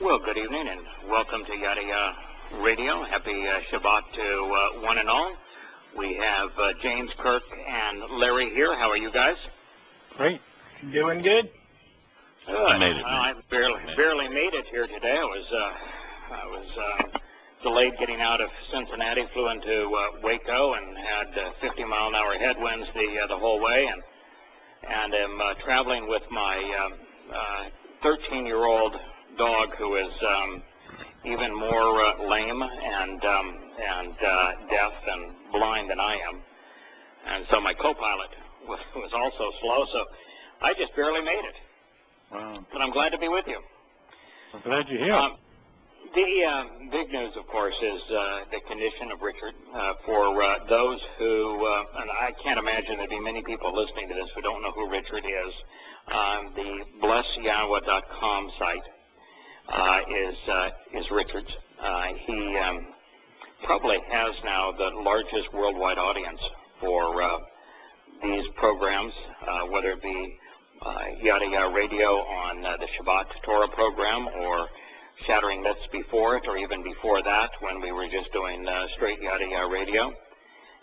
Well, good evening and welcome to Yada Yahweh Radio. Happy Shabbat to one and all. We have James, Kirk, and Larry here. How are you guys? Great. Doing good? Good. I barely made it here today. I was delayed getting out of Cincinnati, flew into Waco, and had 50-mile-an-hour headwinds the whole way, and am traveling with my 13-year-old dog, who is even more lame and deaf and blind than I am, and so my co-pilot was also slow. So I just barely made it. Wow. But I'm glad to be with you. I'm glad you're here. The big news, of course, is the condition of Richard. For those who, and I can't imagine there'd be many people listening to this who don't know who Richard is. The blessyahweh.com site is Richard's. He probably has now the largest worldwide audience for these programs, whether it be Yada Yahweh Radio on the Shabbat Torah program, or Shattering Myths before it, or even before that when we were just doing straight Yada Yahweh Radio.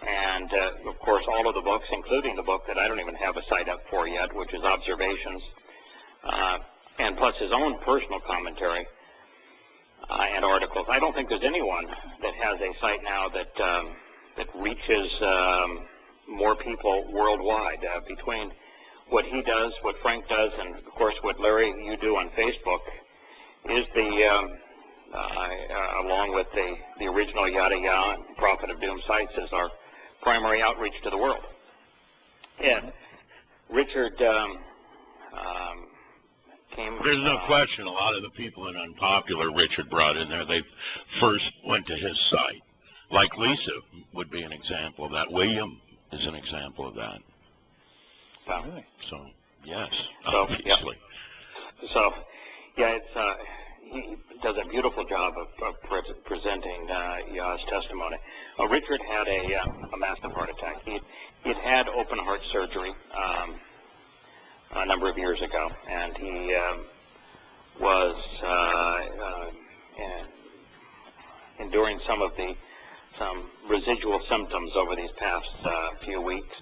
And, of course, all of the books, including the book that I don't even have a site up for yet, which is Observations, and plus his own personal commentary and articles. I don't think there's anyone that has a site now that reaches more people worldwide. Between what he does, what Frank does, and, of course, what Larry, you do on Facebook, is along with the original Yada Yah and Prophet of Doom sites, is our primary outreach to the world. And Richard came... There's no question a lot of the people in Unpopular Richard brought in there, they first went to his site. Like Lisa would be an example of that. William is an example of that. So, yes, obviously. So, yeah, he does a beautiful job of presenting Yah's testimony. Richard had a massive heart attack. He'd had open heart surgery a number of years ago, and he was enduring some residual symptoms over these past few weeks,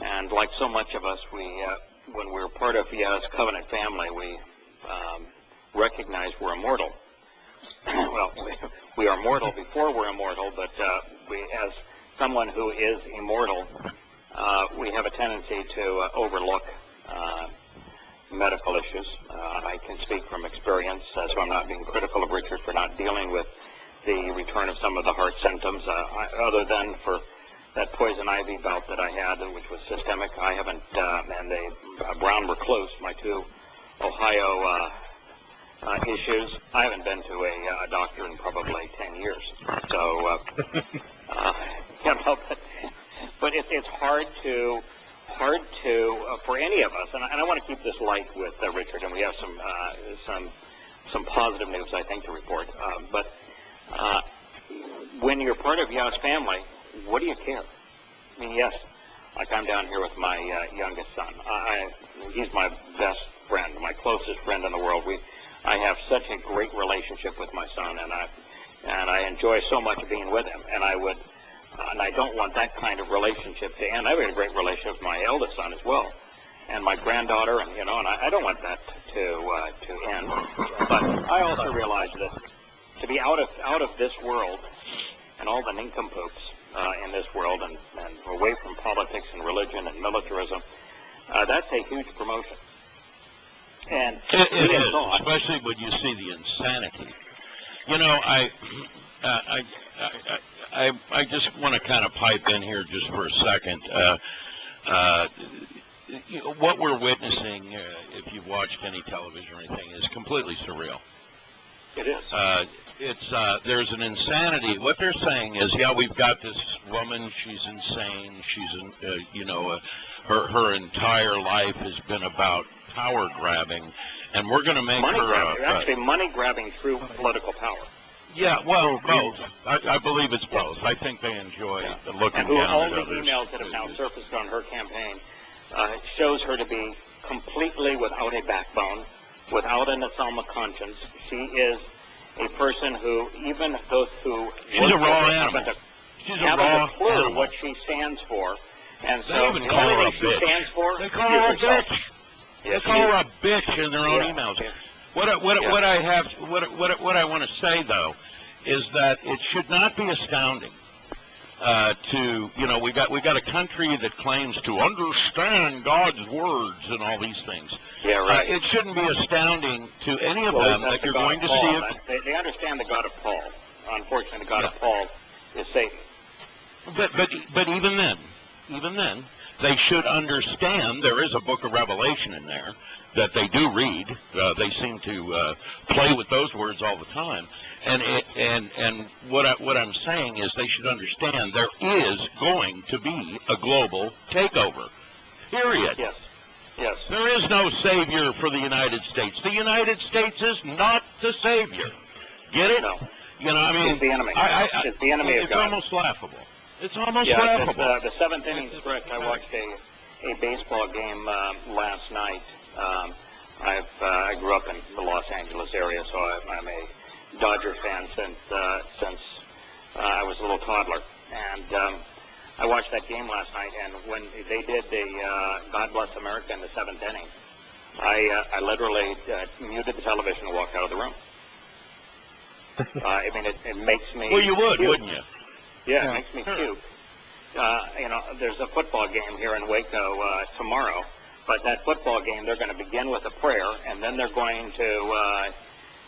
and like so much of us, when we're part of Yah's covenant family, we recognize we're immortal. Well, we are mortal before we're immortal, but as someone who is immortal, we have a tendency to overlook medical issues. I can speak from experience, so I'm not being critical of Richard for not dealing with the return of some of the heart symptoms, other than for that poison ivy bout that I had, which was systemic. I haven't, and the brown recluse, my two Ohio issues, I haven't been to a doctor in probably 10 years. So, but it's hard to for any of us, and I want to keep this light with Richard, and we have some positive news, I think, to report. But when you're part of Yah's family, what do you care? I mean, yes, like I'm down here with my youngest son. He's my best friend, my closest friend in the world. I have such a great relationship with my son, and I enjoy so much being with him. And I don't want that kind of relationship to end. I have a great relationship with my eldest son as well, and my granddaughter, and and I don't want that to end. But I also realize that to be out of this world and all the nincompoops in this world, and away from politics and religion and militarism, that's a huge promotion. And it is, especially when you see the insanity. I just want to kind of pipe in here just for a second. What we're witnessing, if you've watched any television or anything, is completely surreal. It is. There's an insanity. What they're saying is, yeah, we've got this woman. She's insane. She's, her entire life has been about power grabbing, and we're going to make her money grabbing through political power. Yeah, well, both. I believe it's both. I think they enjoy looking down at all the others. emails that have now surfaced on her campaign shows her to be completely without a backbone, without an asylum of conscience. She is a person who, even those who she's a raw animal. Haven't a clue what she stands for. And so they even call her a bitch. Stands for, they call her a bitch. They call her a bitch in their own emails. What I want to say though is that it should not be astounding we got a country that claims to understand God's words and all these things. Yeah, right. It shouldn't be astounding to any of them that you're going to see it. They understand the God of Paul. Unfortunately, the God of Paul is Satan. But even then, they should understand there is a book of Revelation in there that they do read. They seem to play with those words all the time. And what I'm saying is they should understand there is going to be a global takeover. Period. Yes. Yes. There is no savior for the United States. The United States is not the savior. Get it? No. I mean, it's the enemy. It's the enemy of God. It's almost laughable. It's almost laughable. The seventh inning stretch. I watched a baseball game last night. I grew up in the Los Angeles area, so I'm a Dodger fan since I was a little toddler. And I watched that game last night, and when they did the God Bless America in the seventh inning, I literally muted the television and walked out of the room. I mean, it makes me... Well, you would, puke. Wouldn't you? Yeah, it makes me puke. There's a football game here in Waco tomorrow, but that football game, they're going to begin with a prayer, and then they're going to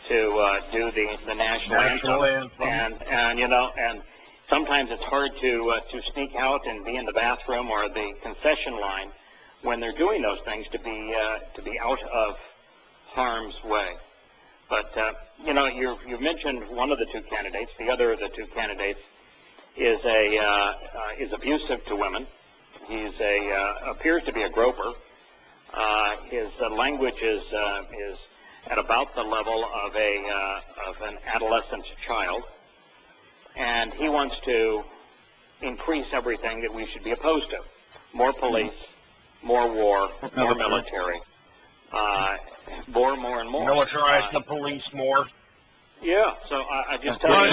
do the national anthem. And sometimes it's hard to sneak out and be in the bathroom or the concession line when they're doing those things to be out of harm's way. But you mentioned one of the two candidates. The other of the two candidates is abusive to women. He's appears to be a groper. His language is at about the level of an adolescent child, and he wants to increase everything that we should be opposed to: more police, more war, more military, more and more. Militarize the police more. Yeah, so I just tell you.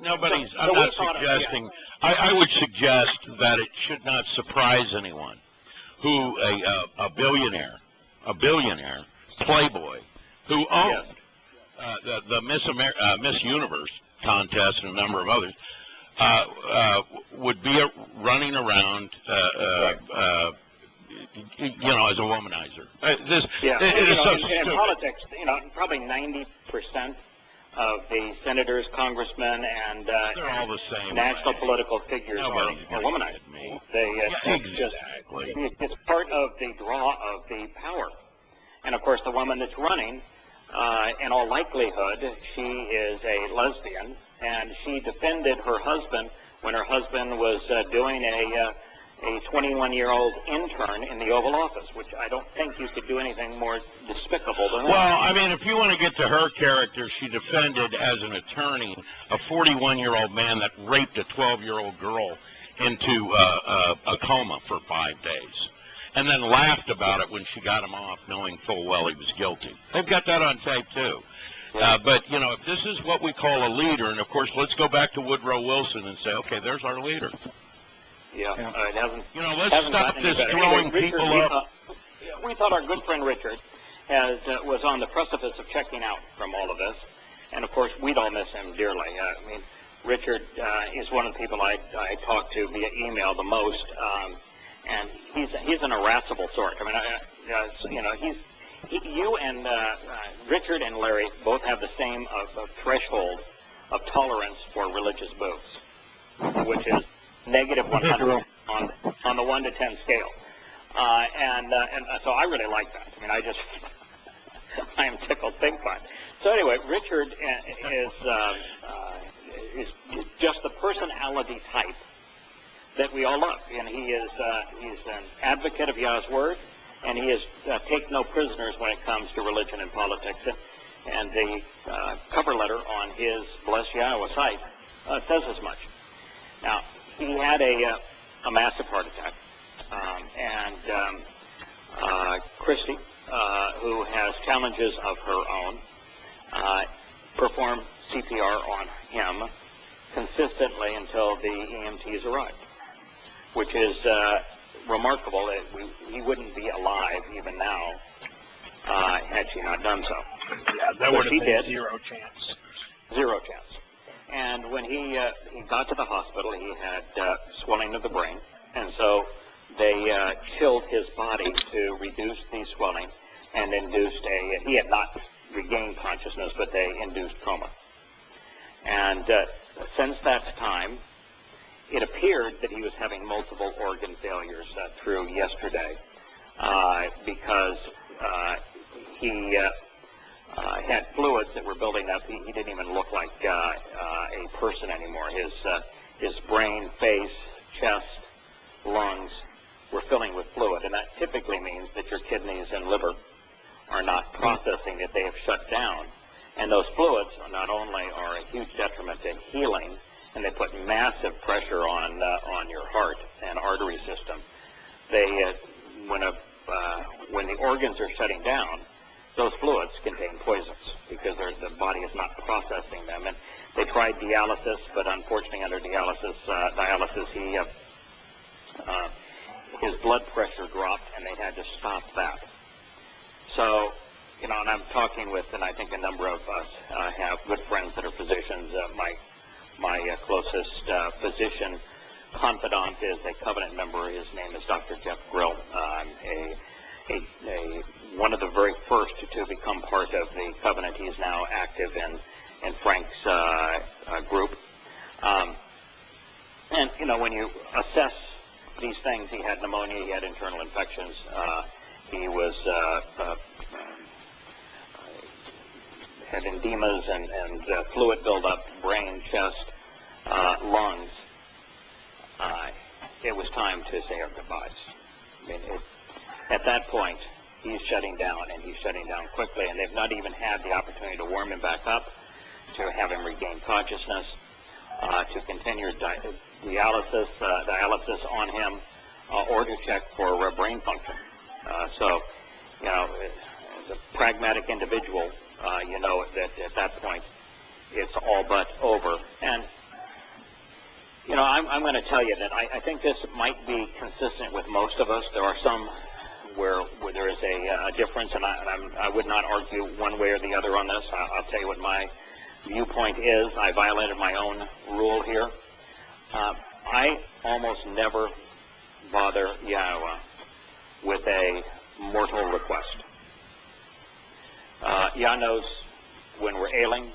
Nobody's. I'm not suggesting. I would suggest that it should not surprise anyone who a billionaire, playboy, who owned the Miss Universe contest and a number of others, would be running around, as a womanizer. In politics, probably 90% of the senators, congressmen, and they're all the same national political figures are womanized. It's part of the draw of the power. And of course, the woman that's running, in all likelihood, she is a lesbian, and she defended her husband when her husband was doing a 21-year-old intern in the Oval Office, which I don't think you could do anything more despicable than that. Well, I mean, if you want to get to her character, she defended as an attorney a 41-year-old man that raped a 12-year-old girl into a coma for 5 days, and then laughed about it when she got him off, knowing full well he was guilty. They've got that on tape, too. But, if this is what we call a leader, and, of course, let's go back to Woodrow Wilson and say, okay, there's our leader. It hasn't. Let's stop this throwing people up. We thought our good friend Richard was on the precipice of checking out from all of this, and of course we'd all miss him dearly. Richard is one of the people I talk to via email the most, and he's an irascible sort. You and Richard and Larry both have the same threshold of tolerance for religious boobs, which is negative 100 on the 1 to 10 scale, and so I really like that. I am tickled pink by it. So anyway, Richard is just the personality type that we all love, and he's an advocate of Yah's word, and he is take no prisoners when it comes to religion and politics. And the cover letter on his Bless Yahowah site says as much. Now, he had a massive heart attack, and Christy, who has challenges of her own, performed CPR on him consistently until the EMTs arrived, which is remarkable. He wouldn't be alive even now had she not done so. Yeah, that would have been zero chance. Zero chance. And when he got to the hospital, he had swelling of the brain, and so they chilled his body to reduce the swelling and induced he had not regained consciousness, but they induced coma. And since that time, it appeared that he was having multiple organ failures through yesterday because he had fluids that were building up. He didn't even look like a person anymore. His brain, face, chest, lungs were filling with fluid, and that typically means that your kidneys and liver are not processing, that they have shut down. And those fluids not only are a huge detriment to healing, and they put massive pressure on your heart and artery system. When the organs are shutting down, those fluids contain poisons because the body is not processing them. And they tried dialysis, but unfortunately under dialysis, his blood pressure dropped, and they had to stop that. So, and I'm talking with, and I think a number of us have good friends that are physicians. My closest physician confidant is a covenant member. His name is Dr. Jeff Grill, one of the very first to become part of the covenant. He's now active in Frank's group. And, when you assess these things, he had pneumonia, he had internal infections, he was had edemas and fluid buildup, brain, chest, lungs. It was time to say our goodbyes. I mean, at that point, he's shutting down, and he's shutting down quickly, and they've not even had the opportunity to warm him back up, to have him regain consciousness, to continue dialysis on him, or to check for brain function. So, as a pragmatic individual, that at that point it's all but over. And, I'm going to tell you that I think this might be consistent with most of us. There are some where there is a difference, and I would not argue one way or the other on this. I'll tell you what my viewpoint is. I violated my own rule here. I almost never bother Yahowah with a mortal request. Yah knows when we're ailing.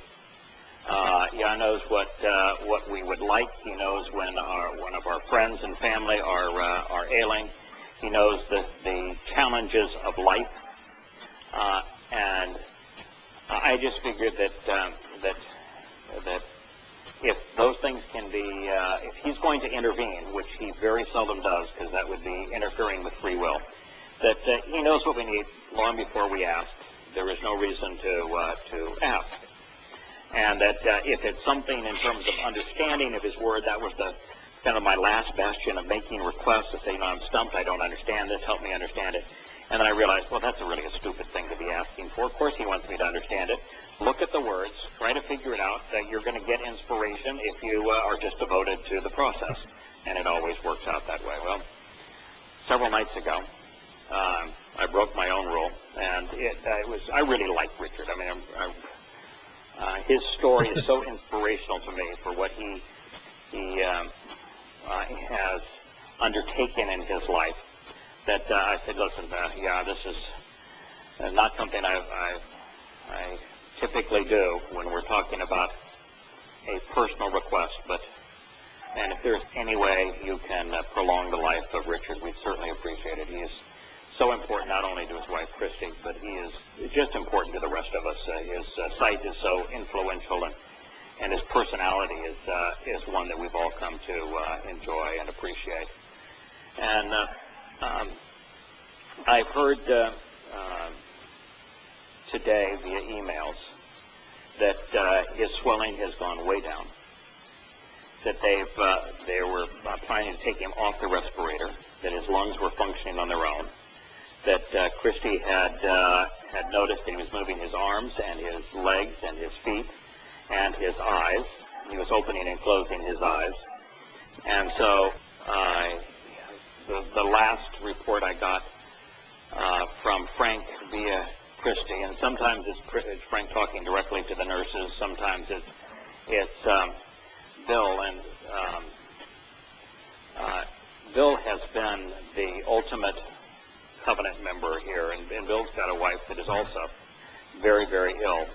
Yah knows what we would like. He knows when one of our friends and family are ailing. He knows the challenges of life, and I just figured that if those things can be, if he's going to intervene, which he very seldom does, because that would be interfering with free will, that he knows what we need long before we ask. There is no reason to ask. And that if it's something in terms of understanding of his word, that was kind of my last bastion of making requests to say, I'm stumped, I don't understand this, help me understand it. And then I realized, well, that's really a stupid thing to be asking for. Of course he wants me to understand it. Look at the words, try to figure it out. You're going to get inspiration if you are just devoted to the process. And it always works out that way. Well, several nights ago, I broke my own rule, and I really like Richard. I mean, his story is so inspirational to me for what he has undertaken in his life that I said, listen, this is not something I typically do when we're talking about a personal request, and if there's any way you can prolong the life of Richard, we'd certainly appreciate it. He is so important not only to his wife Christy, but he is just important to the rest of us. His sight is so influential, and his personality is one that we've all come to enjoy and appreciate. And I've heard today via emails that his swelling has gone way down, that they were planning to take him off the respirator, that his lungs were functioning on their own, that Christy had noticed that he was moving his arms and his legs and his feet and his eyes. He was opening and closing his eyes. And so the last report I got from Frank via Christy, and sometimes it's Frank talking directly to the nurses, sometimes it's Bill, and Bill has been the ultimate covenant member here, and Bill's got a wife that is also very, very ill,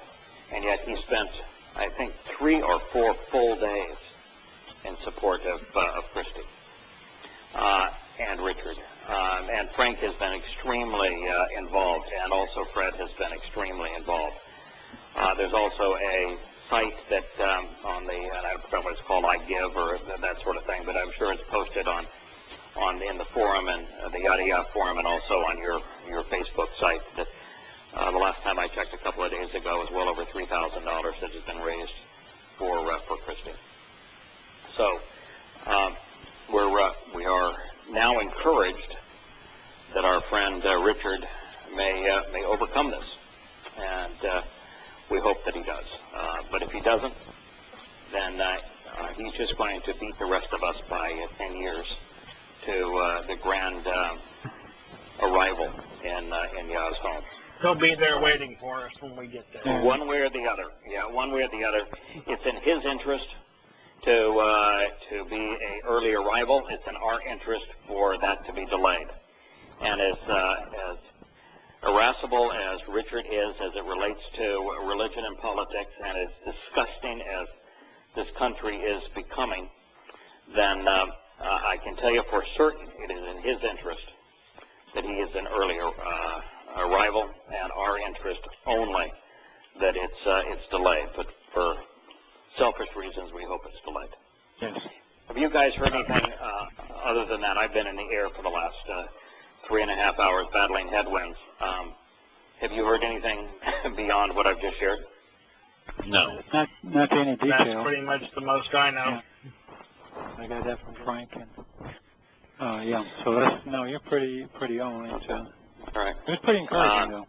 and yet he spent, I think, 3 or 4 full days in support of Christy and Richard. And Frank has been extremely involved, and also Fred has been extremely involved. There's also a site that on the, and I don't know what it's called, I Give or that sort of thing, but I'm sure it's posted in the forum and the Yada Yahweh forum, and also on your Facebook site. That the last time I checked a couple of days ago was well over $3,000 that has been raised for Christy. So we are now encouraged that our friend Richard may overcome this, and we hope that he does. But if he doesn't, then he's just going to beat the rest of us by 10 years to the grand arrival in Yah's home. He'll be there waiting for us when we get there. One way or the other. Yeah, one way or the other. It's in his interest to be an early arrival. It's in our interest for that to be delayed. And as irascible as Richard is as it relates to religion and politics, and as disgusting as this country is becoming, then I can tell you for certain it is in his interest that he is an earlier arrival, and our interest only that it's delayed. But for selfish reasons, we hope it's delayed. Yes. Have you guys heard anything other than that? I've been in the air for the last 3.5 hours battling headwinds. Have you heard anything beyond what I've just shared? No. Not any detail. That's pretty much the most I know. Yeah. I got that from Frank, and yeah. So you're pretty on it. All right. It was pretty encouraging, though.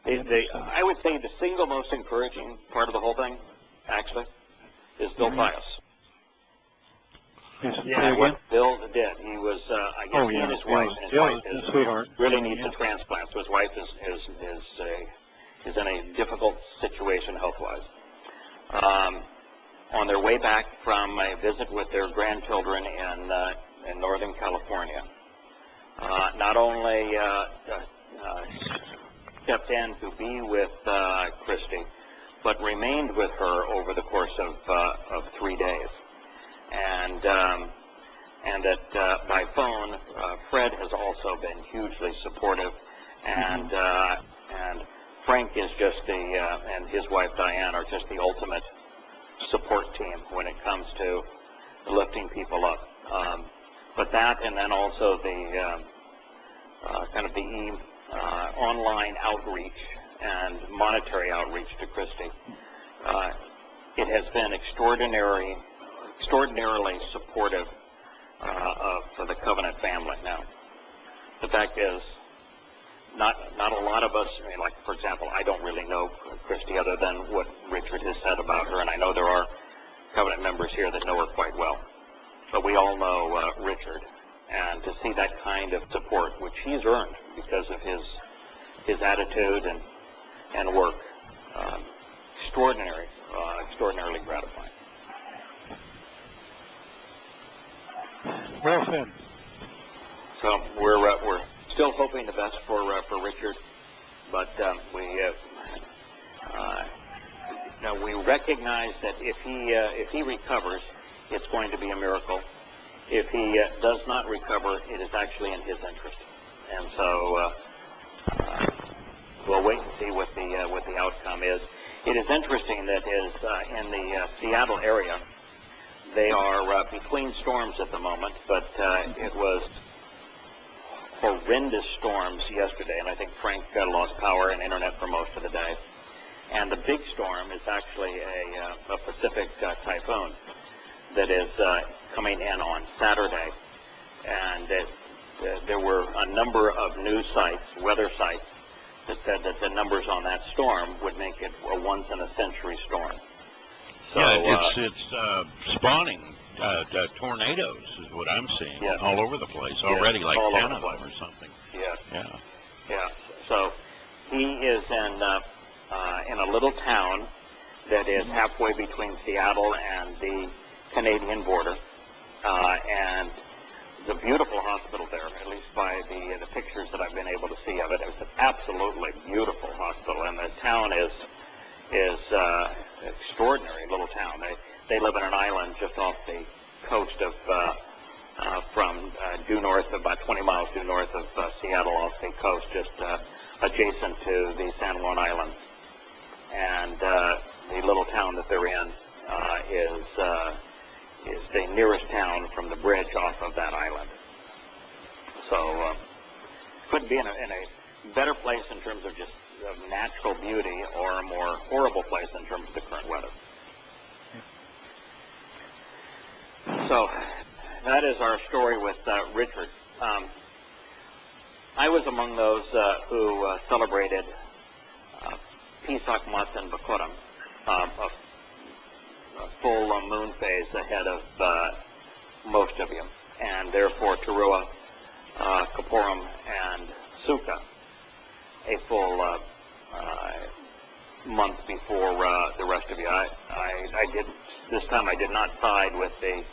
I would say the single most encouraging part of the whole thing, actually, is Bill Pius. Yes, Yeah, what Bill did, he was, I guess he and his wife, and his wife is sweetheart. really needs a transplant, so his wife is in a difficult situation health-wise. On their way back from a visit with their grandchildren in Northern California, not only stepped in to be with Christy, but remained with her over the course of 3 days. And that by phone, Fred has also been hugely supportive, and Frank is just and his wife Diane are just the ultimate support team when it comes to lifting people up. But that, and then also the kind of the online outreach and monetary outreach to Christy, it has been extraordinarily supportive of the Covenant family. Now, the fact is, not a lot of us, I mean, like, for example, I don't really know Christy other than what Richard has said about her, and I know there are Covenant members here that know her quite well. But we all know Richard, and to see that kind of support, which he's earned because of his attitude and work, extraordinarily gratifying. Well said. So we're still hoping the best for Richard, but we recognize that if he recovers, it's going to be a miracle. If he does not recover, it is actually in his interest, and so we'll wait and see what the outcome is. It is interesting that in the Seattle area, they are between storms at the moment, but it was horrendous storms yesterday, and I think Frank lost power and internet for most of the day. And the big storm is actually a Pacific typhoon that is coming in on Saturday, and there were a number of news sites, weather sites, that said that the numbers on that storm would make it a once-in-a-century storm. So, it's spawning tornadoes is what I'm seeing all over the place already, like 10 of them or something. Yeah. So he is in a little town that is halfway between Seattle and the Canadian border, and it's a beautiful hospital there, at least by the pictures that I've been able to see of it. It's an absolutely beautiful hospital, and the town is extraordinary little town. They live in an island just off the coast of from due north, about 20 miles due north of Seattle, off the coast, just adjacent to the San Juan Islands. And the little town that they're in is the nearest town from the bridge off of that island. So couldn't be in a better place in terms of just natural beauty, or a more horrible place in terms of the current weather. So that is our story with Richard. I was among those who celebrated Pesach Matzah B'Kurim, a full moon phase ahead of most of you, and therefore Towrah, Kippurim, and Sukkah, a full month before the rest of you. I did this time. I did not side with the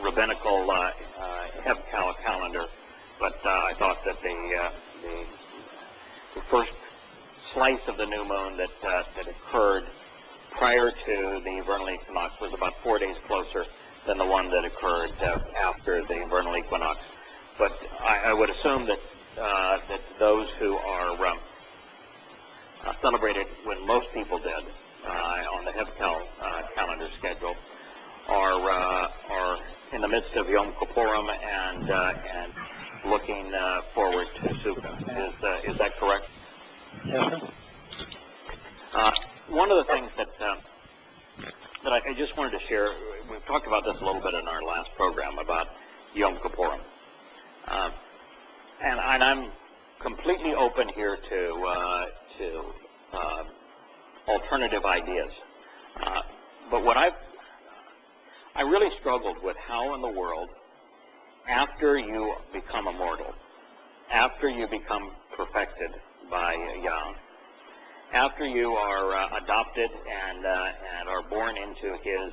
rabbinical Hebcal calendar, but I thought that the first slice of the new moon that occurred prior to the vernal equinox was about 4 days closer than the one that occurred after the vernal equinox. But I would assume that those who are celebrated when most people did on the Hebcal calendar schedule are in the midst of Yom Kippurim and looking forward to Sukkah. Is that correct? Yes, sir. One of the things that I just wanted to share, we've talked about this a little bit in our last program about Yom Kippurim. And I'm completely open here to alternative ideas. But what I really struggled with how in the world, after you become immortal, after you become perfected by Yah, after you are adopted and are born into his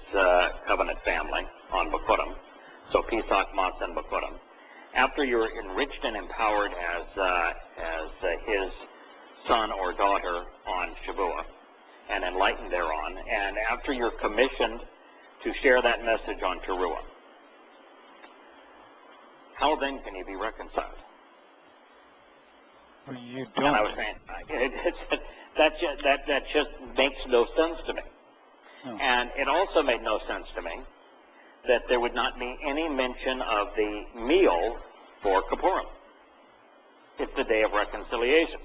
covenant family on B'Kurim, so Pesach, Matzah, and B'Kurim, after you're enriched and empowered as his son or daughter on Shavuot and enlightened thereon, and after you're commissioned to share that message on Teruah, how then can you be reconciled? Well, you don't. And I was saying, that just makes no sense to me. No. And it also made no sense to me that there would not be any mention of the meal for Kippurim. It's the day of reconciliations.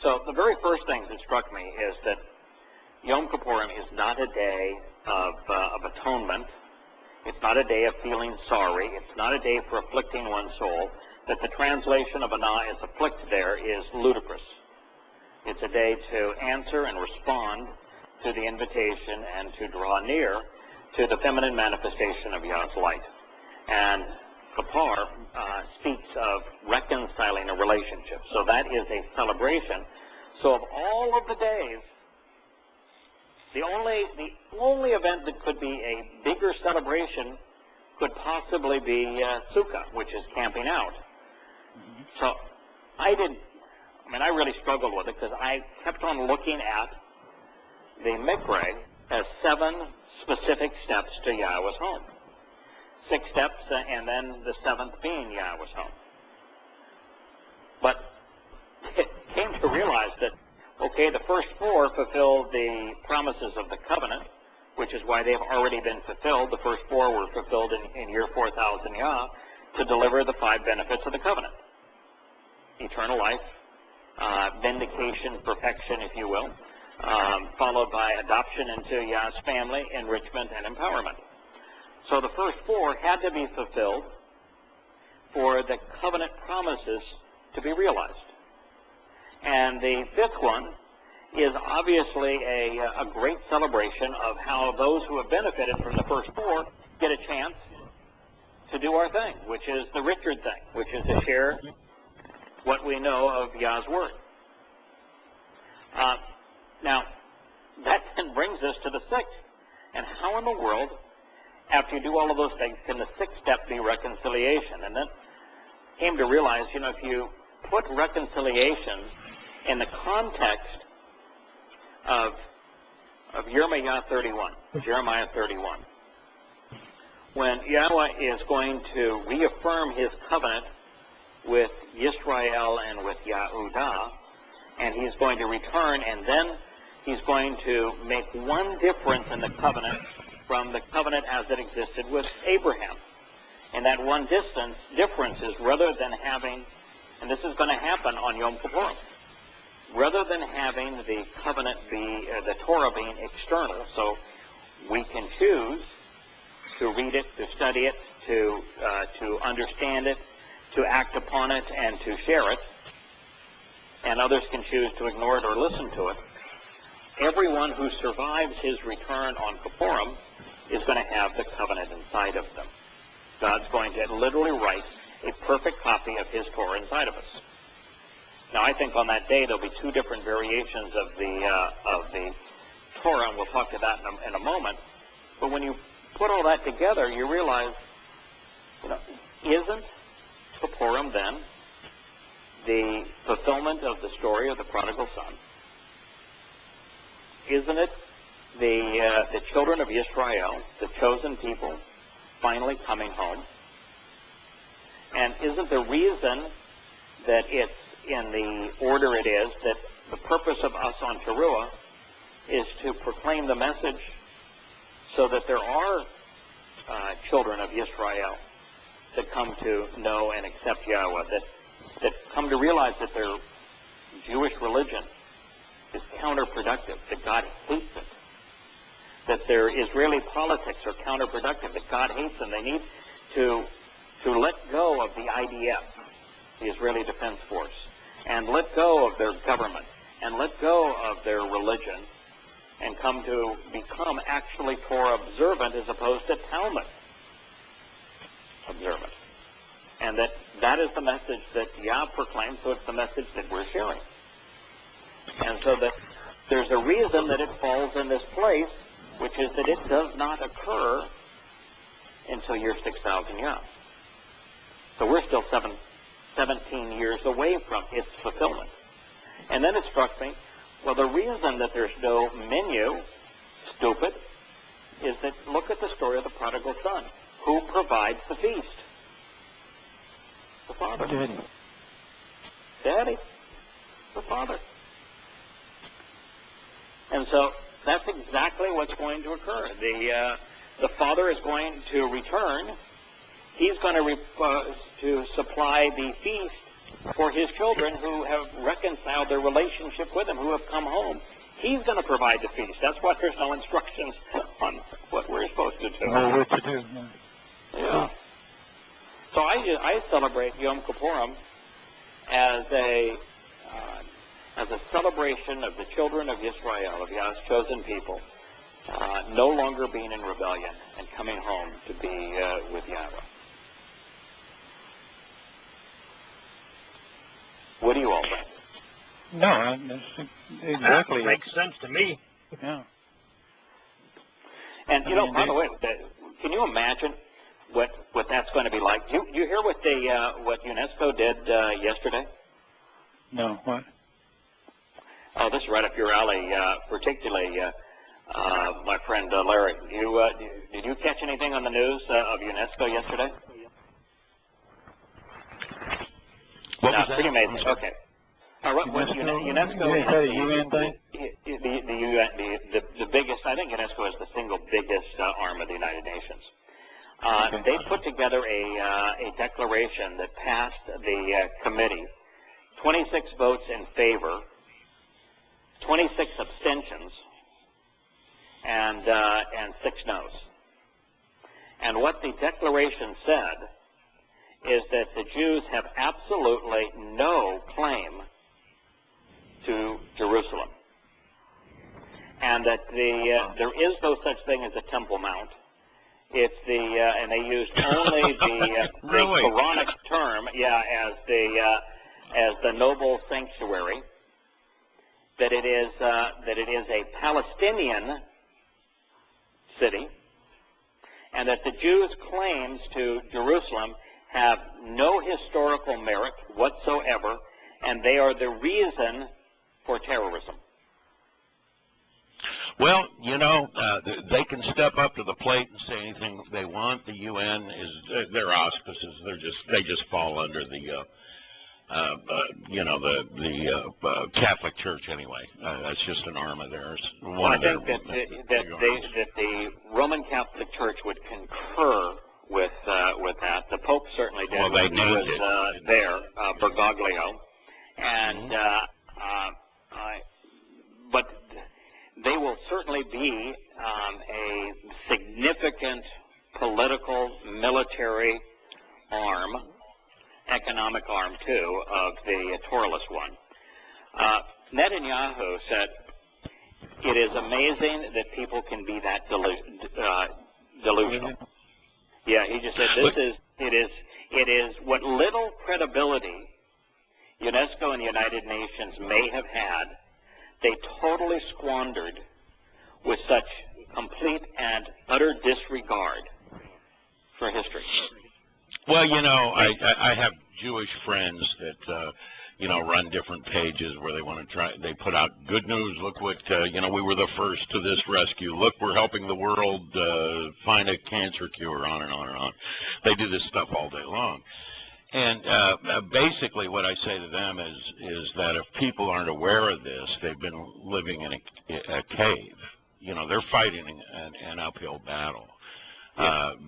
So the very first thing that struck me is that Yom Kippurim is not a day of atonement. It's not a day of feeling sorry. It's not a day for afflicting one's soul. That the translation of Anah as afflict there is ludicrous. It's a day to answer and respond to the invitation and to draw near to the feminine manifestation of Yah's light. And Kippur speaks of reconciling a relationship. So that is a celebration. So of all of the days, the only event that could be a bigger celebration could possibly be Sukkah, which is camping out. So I really struggled with it because I kept on looking at the Mikra as 7 specific steps to Yahweh's home. 6 steps, and then the 7th being Yahweh's home. But it came to realize that, okay, the first 4 fulfill the promises of the covenant, which is why they've already been fulfilled. The first 4 were fulfilled in year 4000 Yah to deliver the 5 benefits of the covenant. Eternal life, vindication, perfection, if you will, followed by adoption into Yah's family, enrichment, and empowerment. So the first four had to be fulfilled for the covenant promises to be realized. And the fifth one is obviously a great celebration of how those who have benefited from the first four get a chance to do our thing, which is the Richard thing, which is to share what we know of Yah's Word. Now, that then brings us to the sixth. And how in the world, after you do all of those things, can the sixth step be reconciliation? And then came to realize, if you put reconciliation in the context of Jeremiah 31, when Yahweh is going to reaffirm his covenant with Yisrael and with Yehudah, and he's going to return, and then he's going to make one difference in the covenant from the covenant as it existed with Abraham. And that one difference is, rather than having, and this is going to happen on Yom Kippur, rather than having the covenant be, the Torah being external, so we can choose to read it, to study it, to understand it, to act upon it, and to share it, and others can choose to ignore it or listen to it. Everyone who survives his return on Kippurim is going to have the covenant inside of them. God's going to literally write a perfect copy of his Torah inside of us. Now, I think on that day there'll be two different variations of the Torah, and we'll talk to that in a moment. But when you put all that together, you realize, isn't Kippurim then the fulfillment of the story of the prodigal son? Isn't it the children of Israel, the chosen people, finally coming home? And isn't the reason that it's in the order it is, that the purpose of us on Towrah is to proclaim the message so that there are children of Israel that come to know and accept Yahweh, that come to realize that their Jewish religion is counterproductive, that God hates it, that their Israeli politics are counterproductive, that God hates them. They need to let go of the IDF, the Israeli Defense Force, and let go of their government, and let go of their religion, and come to become actually Torah observant as opposed to Talmud observant. And that is the message that Yah proclaims, so it's the message that we're sharing. And so that there's a reason that it falls in this place, which is that it does not occur until year 6,000 Yah. So we're still 17 years away from its fulfillment. And then it struck me, well, the reason that there's no menu, stupid, is that look at the story of the prodigal son. Who provides the feast? The father. Daddy. The father. And so that's exactly what's going to occur. The father is going to return. He's going to supply the feast for his children who have reconciled their relationship with him, who have come home. He's going to provide the feast. That's why there's no instructions on what we're supposed to do. Oh, what to do. Yeah. So I celebrate Yom Kippurim as a celebration of the children of Israel, of Yah's chosen people, no longer being in rebellion and coming home to be with Yahweh. What do you all think? No, that's exactly. Makes sense to me. Yeah. And by the way, can you imagine what that's going to be like? You hear what UNESCO did yesterday? No, what? Oh, this is right up your alley, particularly my friend Larry. Did you catch anything on the news of UNESCO yesterday? What was that? Pretty amazing. Okay. UNESCO is the biggest. I think UNESCO is the single biggest arm of the United Nations. They put together a declaration that passed the committee, 26 votes in favor, 26 abstentions, and 6 noes. And what the declaration said is that the Jews have absolutely no claim to Jerusalem, and that there is no such thing as a Temple Mount. It's and they used only the Really? the Quranic term, as the noble sanctuary. That it is a Palestinian city, and that the Jews' claims to Jerusalem have no historical merit whatsoever, and they are the reason for terrorism. Well, you know, they can step up to the plate and say anything they want. The UN is their auspices. They just fall under the the Catholic Church anyway. That's just an arm of theirs. I think that the Roman Catholic Church would concur with that. The Pope certainly did. Well, they when he was named it. there, Bergoglio, and but they will certainly be a significant political, military arm, economic arm too, of the Torahless one. Netanyahu said, "It is amazing that people can be that delusional." Yeah, he just said, it is what little credibility UNESCO and the United Nations may have had, they totally squandered with such complete and utter disregard for history. Well, you know, I have Jewish friends that run different pages where they want to they put out good news. Look what we were the first to this rescue. Look, we're helping the world find a cancer cure. On and on and on. They do this stuff all day long. And basically what I say to them is that if people aren't aware of this, they've been living in a cave. You know, they're fighting an uphill battle.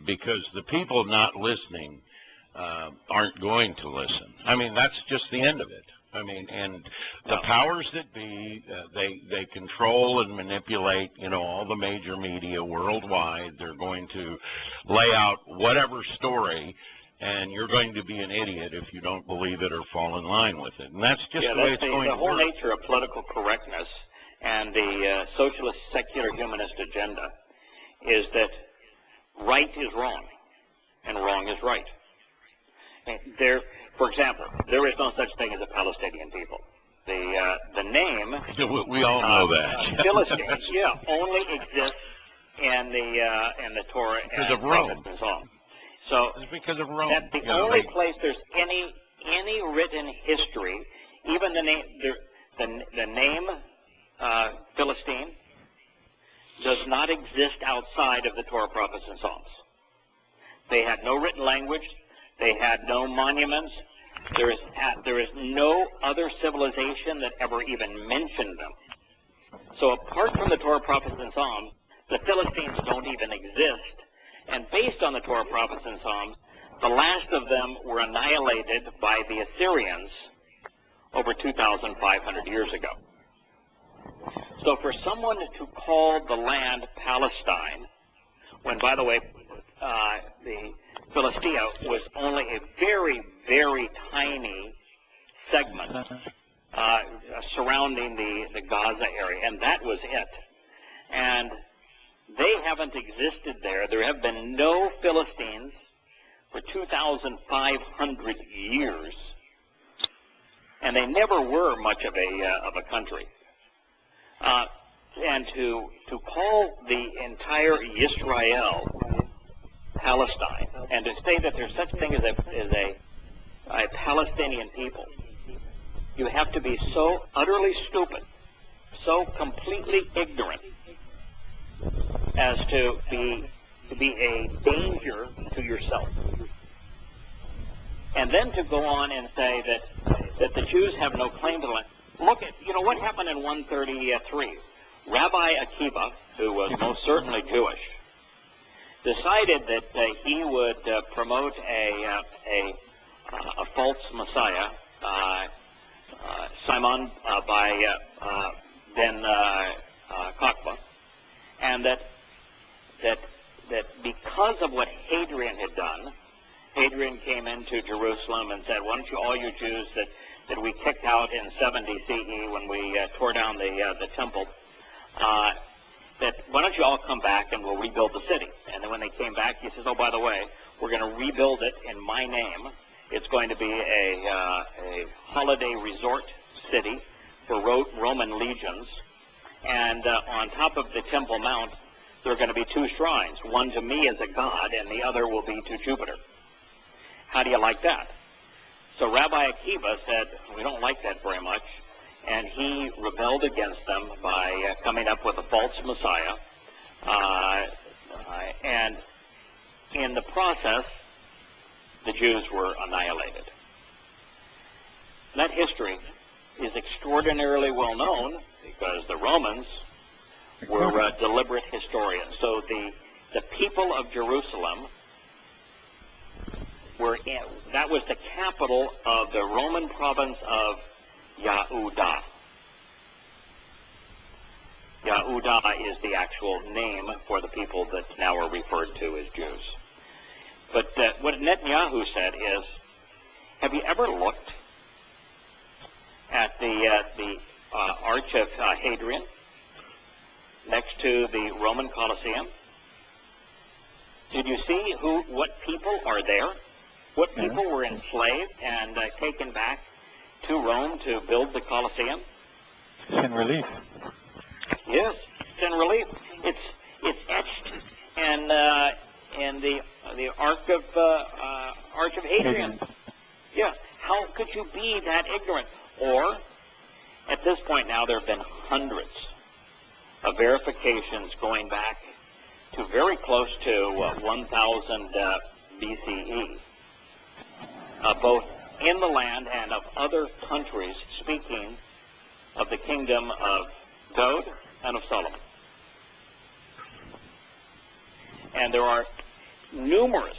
Because the people not listening aren't going to listen. I mean, that's just the end of it. I mean, and the powers that be, they control and manipulate, all the major media worldwide. They're going to lay out whatever story, and you're going to be an idiot if you don't believe it or fall in line with it. And that's just the way it's going to work. The whole nature of political correctness and the socialist, secular, humanist agenda is that right is wrong and wrong is right. For example, there is no such thing as a Palestinian people. The name we all know that Philistines, only exists in the Torah because and of Rome. and so on. So it's because of Rome. That's the only place there's any written history. Even the name Philistine does not exist outside of the Torah, prophets, and Psalms. They had no written language. They had no monuments. There is no other civilization that ever even mentioned them. So apart from the Torah, prophets, and Psalms, the Philistines don't even exist. And based on the Torah, prophets, and Psalms, the last of them were annihilated by the Assyrians over 2,500 years ago. So for someone to call the land Palestine, when, by the way, the Philistia was only a very, very tiny segment surrounding the Gaza area, and that was it. And they haven't existed there. There have been no Philistines for 2,500 years, and they never were much of a country. And to call the entire Israel Palestine, and to say that there's such thing as a Palestinian people, you have to be so utterly stupid, so completely ignorant, as to be a danger to yourself. And then to go on and say that the Jews have no claim to the land. Look at, what happened in 133. Rabbi Akiva, who was most certainly Jewish, decided that he would promote a false Messiah, Simon by Ben Kokhba, and that because of what Hadrian had done. Hadrian came into Jerusalem and said, why don't you, all you Jews that we kicked out in 70 CE when we tore down the temple, that why don't you all come back and we'll rebuild the city. And then when they came back, he says, oh, by the way, we're going to rebuild it in my name. It's going to be a holiday resort city for Roman legions. And on top of the Temple Mount, there are going to be two shrines, one to me as a god, and the other will be to Jupiter. How do you like that? So Rabbi Akiva said, we don't like that very much, and he rebelled against them by coming up with a false Messiah, and in the process, the Jews were annihilated. That history is extraordinarily well known because the Romans were deliberate historians. So the people of Jerusalem that was the capital of the Roman province of Yahudah. Yahudah is the actual name for the people that now are referred to as Jews. But what Netanyahu said is, have you ever looked at the Arch of Hadrian next to the Roman Colosseum? Did you see what people are there? What people were enslaved and taken back to Rome to build the Colosseum? It's in relief. Yes, it's in relief. It's etched in the Arch of Hadrian. Yeah. How could you be that ignorant? Or, at this point now, there have been hundreds of verifications going back to very close to 1000 BCE, both in the land and of other countries speaking of the kingdom of Dowd and of Solomon. And there are numerous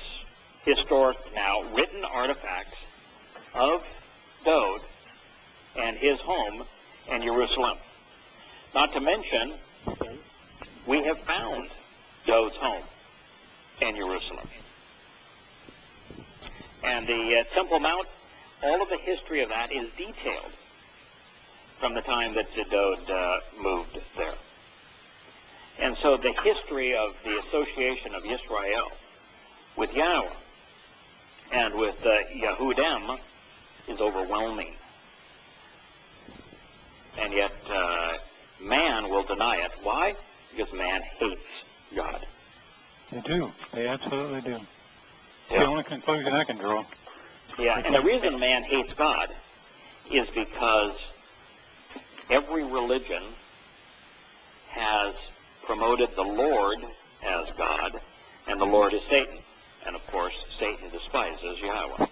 historic now written artifacts of Dowd and his home in Jerusalem. Not to mention, we have found Dowd's home in Jerusalem. And the Temple Mount, all of the history of that is detailed from the time that Dowd moved there. And so the history of the association of Israel with Yahweh and with Yehudim is overwhelming. And yet man will deny it. Why? Because man hates God. They do. They absolutely do. Yeah. The only conclusion I can draw. Yeah, and the reason man hates God is because every religion has promoted the Lord as God, and the Lord is Satan. And of course, Satan despises Yahweh.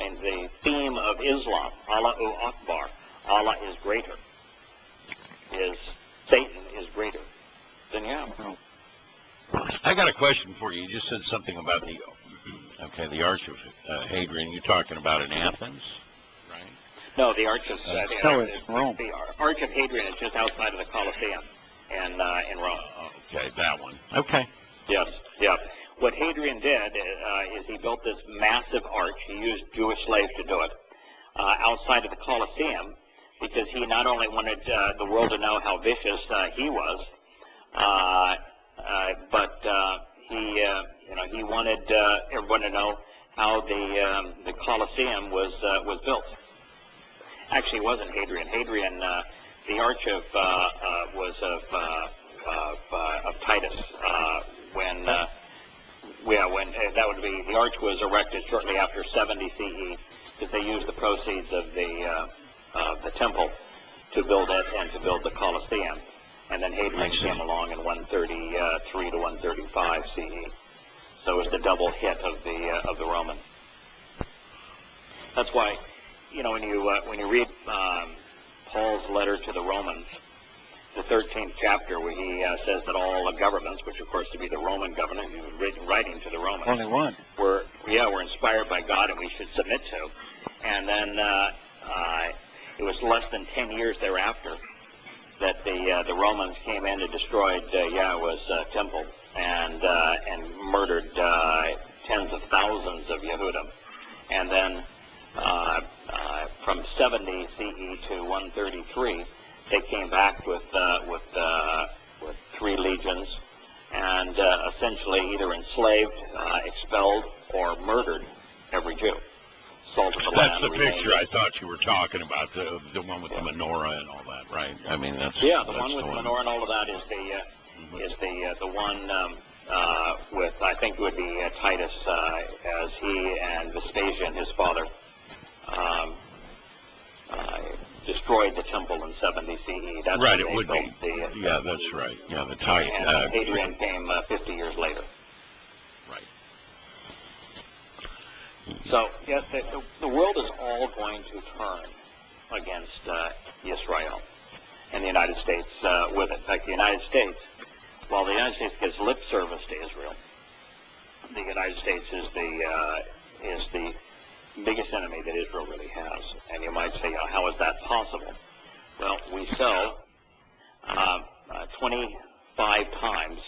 And the theme of Islam, Allahu Akbar, Allah is greater, is Satan is greater than Yahweh. I got a question for you. You just said something about the Arch of Hadrian. You're talking about in Athens, right? No, the Arch of Rome. The Arch of Hadrian is just outside of the Colosseum in Rome. Okay, that one. Okay. Yes, yeah. What Hadrian did is he built this massive arch. He used Jewish slaves to do it outside of the Colosseum because he not only wanted the world to know how vicious he was, but he wanted everyone to know how the Colosseum was built. Actually, it wasn't Hadrian. Hadrian, the Arch was of Titus when that would be the arch was erected shortly after 70 CE because they used the proceeds of the temple to build it and to build the Colosseum. And then Hadrian came along in 133 to 135 CE. So it was the double hit of the Roman. That's why, when you read Paul's letter to the Romans, the 13th chapter, where he says that all the governments, which of course to be the Roman government, he was writing to the Romans, only one, were inspired by God and we should submit to. And then it was less than 10 years thereafter that the Romans came in and destroyed Yahweh's temple and murdered tens of thousands of Yehudim. And then from 70 CE to 133, they came back with 3 legions, and essentially either enslaved, expelled, or murdered every Jew. Salted the That's land, the picture it. I thought you were talking about, the one with the menorah and all that, right? I mean, that's the that's one with the menorah and all of that is the one with, I think it would be Titus, as he and Vespasian, his father, destroyed the temple in 70 CE. That's right. It would be. Yeah, that's right. Yeah, the Titus. And Hadrian came 50 years later. Right. So, yes, the world is all going to turn against Israel, and the United States with it. In fact, the United States, while the United States gives lip service to Israel, the United States is the biggest enemy that Israel really has. And you might say, how is that possible? Well, we sell 25 times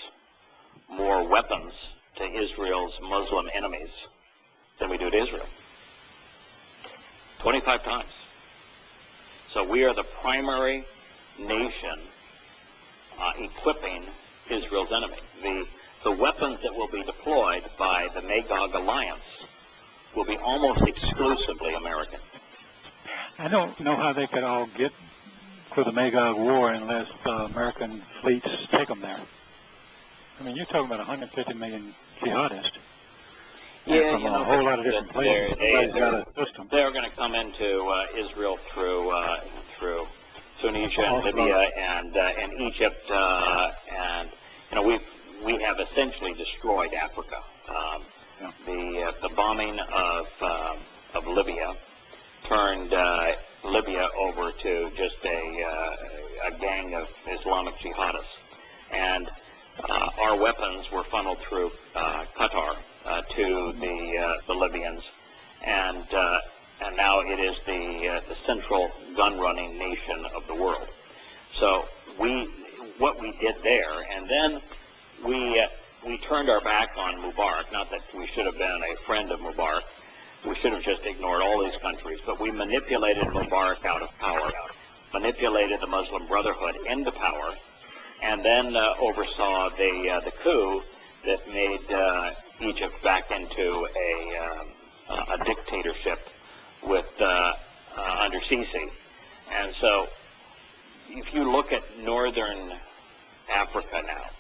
more weapons to Israel's Muslim enemies than we do to Israel. 25 times. So we are the primary nation equipping Israel's enemy. The weapons that will be deployed by the Magog alliance will be almost exclusively American. I don't know how they could all get to the Magog War unless American fleets take them there. I mean, you're talking about 150 million jihadists. Yeah, from a whole lot of different places. They're going to come into Israel through Tunisia and Libya and Egypt, and we have essentially destroyed Africa. The bombing of Libya turned Libya over to just a gang of Islamic jihadists, and our weapons were funneled through Qatar to the Libyans, and now it is the central gun-running nation of the world. So what we did there, and then we turned our back on Mubarak. Not that we should have been a friend of Mubarak. We should have just ignored all these countries, but we manipulated Mubarak out of power, manipulated the Muslim Brotherhood into power, and then oversaw the coup that made Egypt back into a dictatorship with under Sisi. And so, if you look at northern Africa now,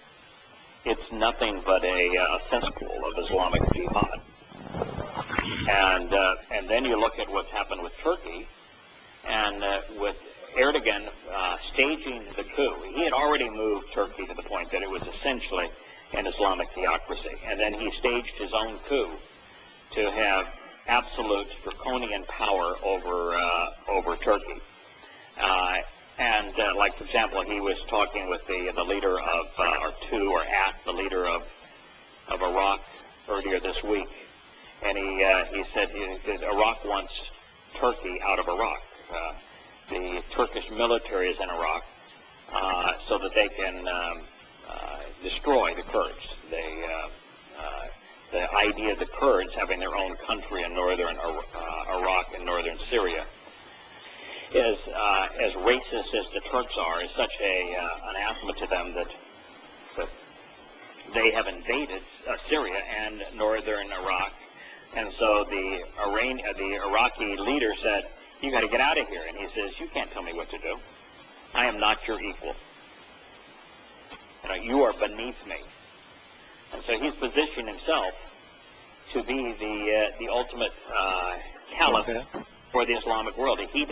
it's nothing but a cesspool of Islamic jihad. And then you look at what's happened with Turkey, and with Erdogan staging the coup. He had already moved Turkey to the point that it was essentially an Islamic theocracy. And then he staged his own coup to have absolute draconian power over Turkey. Like, for example, he was talking with the leader of, or at the leader of Iraq earlier this week. And he said that Iraq wants Turkey out of Iraq. The Turkish military is in Iraq so that they can destroy the Kurds. The idea of the Kurds having their own country in northern Iraq and northern Syria is, as racist as the Turks are, is such an anathema to them that they have invaded Syria and northern Iraq. And so the Iraqi leader said, "You got to get out of here." And he says, "You can't tell me what to do. I am not your equal. You are beneath me." And so he's positioned himself to be the ultimate caliph for the Islamic world. He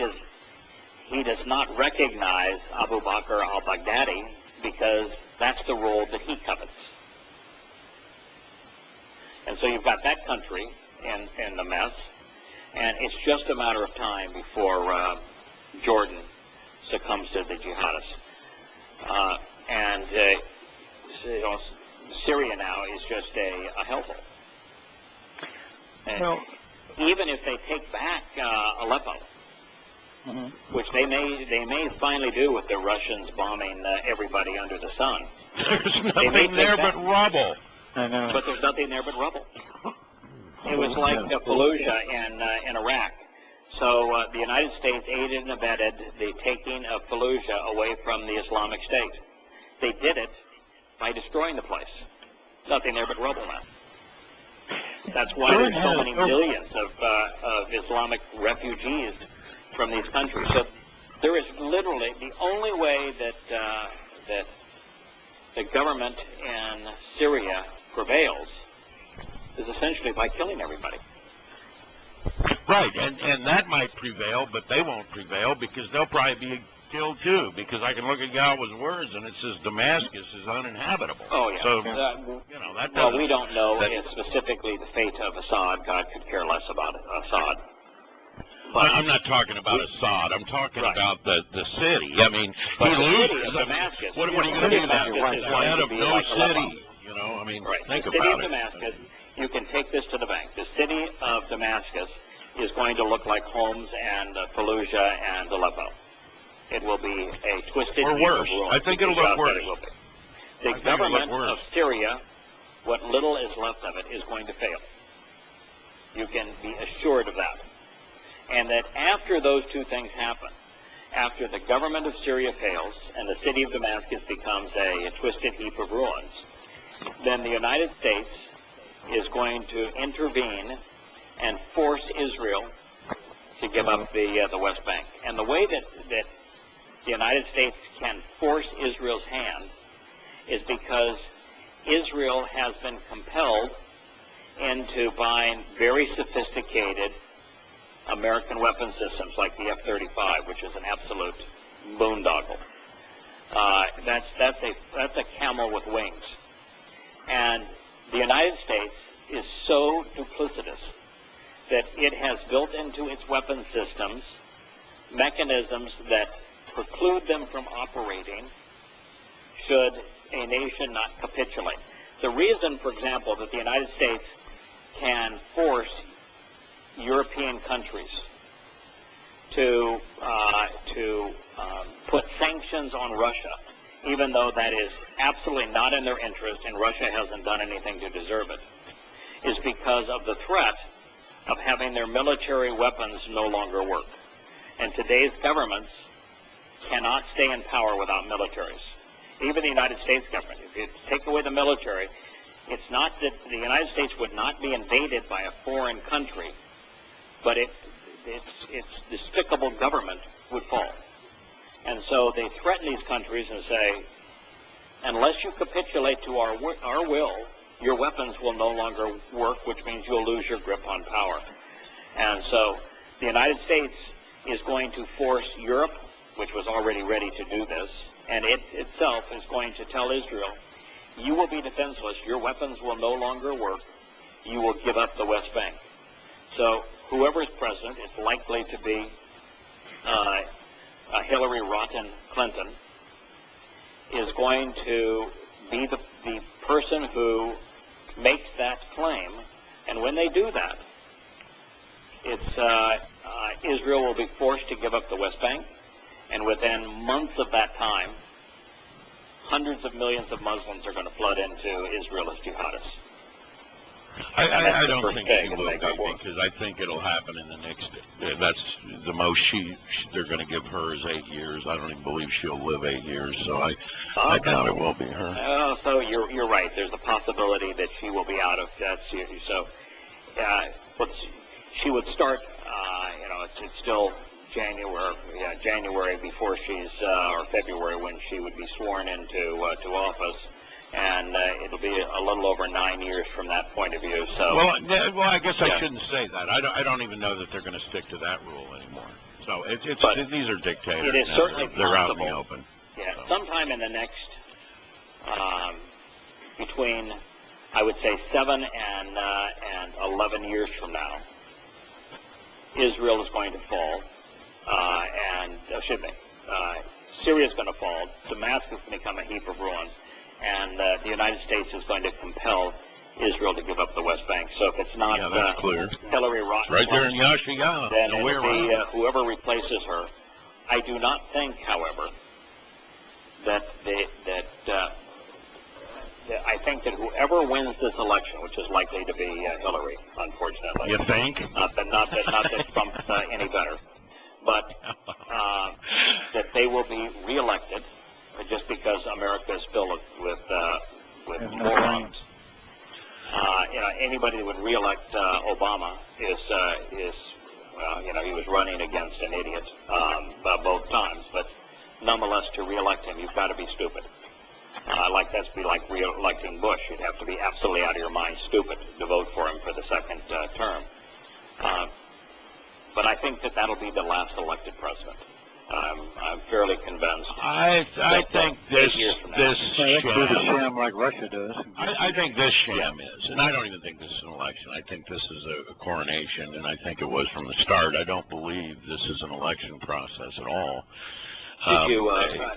does not recognize Abu Bakr al-Baghdadi because that's the role that he covets. And so you've got that country in the mess, and it's just a matter of time before Jordan succumbs to the jihadists. Syria now is just a hellhole. And even if they take back Aleppo, which they may finally do with the Russians bombing everybody under the sun, There's nothing there but rubble. I know. But there's nothing there but rubble. It was like Fallujah in Iraq. So the United States aided and abetted the taking of Fallujah away from the Islamic State. They did it by destroying the place. Nothing there but rubble now. That's why there's so many millions of Islamic refugees from these countries. So there is literally the only way that the government in Syria prevails is essentially by killing everybody. Right, and that might prevail, but they won't prevail because they'll probably be killed too. Because I can look at Yahweh's words and it says Damascus is uninhabitable. Oh yeah. So you know that. Well, we don't know if specifically the fate of Assad. God could care less about Assad. But I'm not talking about Assad. I'm talking about the city. I mean, but he the loses. city of Damascus. What are you going to do now? Damascus is going Head to of be no like city. Aleppo. You know, I mean, Right. think The city about of Damascus. You can take this to the bank. The city of Damascus is going to look like Homs and Fallujah and Aleppo. It will be a twisted or heap worse. of ruins. I think it'll look worse. It will be. The government of Syria, what little is left of it, is going to fail. You can be assured of that. And that after those two things happen, after the government of Syria fails and the city of Damascus becomes a twisted heap of ruins, then the United States is going to intervene and force Israel to give up the West Bank. And the way that the United States can force Israel's hand is because Israel has been compelled into buying very sophisticated American weapon systems like the F-35, which is an absolute boondoggle. That's a camel with wings. And the United States is so duplicitous that it has built into its weapon systems mechanisms that preclude them from operating should a nation not capitulate. The reason, for example, that the United States can force European countries to put sanctions on Russia, even though that is absolutely not in their interest and Russia hasn't done anything to deserve it, is because of the threat of having their military weapons no longer work. And today's governments cannot stay in power without militaries. Even the United States government, if you take away the military, it's not that the United States would not be invaded by a foreign country, but its despicable government would fall. And so they threaten these countries and say, unless you capitulate to our will, your weapons will no longer work, which means you'll lose your grip on power. And so the United States is going to force Europe, which was already ready to do this, and it itself is going to tell Israel, you will be defenseless, your weapons will no longer work, you will give up the West Bank. So whoever is president, it's likely to be Hillary Rotten Clinton, is going to be the person who makes that claim, and when they do that, Israel will be forced to give up the West Bank, and within months of that time, hundreds of millions of Muslims are going to flood into Israel as jihadists. I don't think she will be, because I think it'll happen in the next. That's the most they're going to give her is 8 years. I don't even believe she'll live 8 years, so I doubt it will be her. So you're right. There's a possibility that she will be out of that series. So she would start. It's still January before she's or February when she would be sworn into office. And it'll be a little over 9 years from that point of view. So, well, I guess I shouldn't say that. I don't even know that they're going to stick to that rule anymore. So these are dictators. It is certainly they're out in possible. the open. Yeah, so. Sometime in the next between I would say 7 and 11 years from now, Israel is going to fall, Syria is going to fall. Damascus is going to become a heap of ruins. And the United States is going to compel Israel to give up the West Bank. So if it's not clear. Hillary Rotten, right there in Yahowah, then it'll be whoever replaces her. I do not think, however, that think that whoever wins this election, which is likely to be Hillary, unfortunately. You think? Not that Trump's any better, but that they will be reelected just because America is filled with morons. Anybody that would reelect Obama is well, he was running against an idiot both times, but nonetheless, to reelect him, you've got to be stupid. That's be like re-electing Bush. You'd have to be absolutely out of your mind stupid to vote for him for the second term. But I think that that'll be the last elected president. I'm fairly convinced. I think this sham like Russia does. I think this sham is, and I don't even think this is an election. I think this is a coronation, and I think it was from the start. I don't believe this is an election process at all. Did you I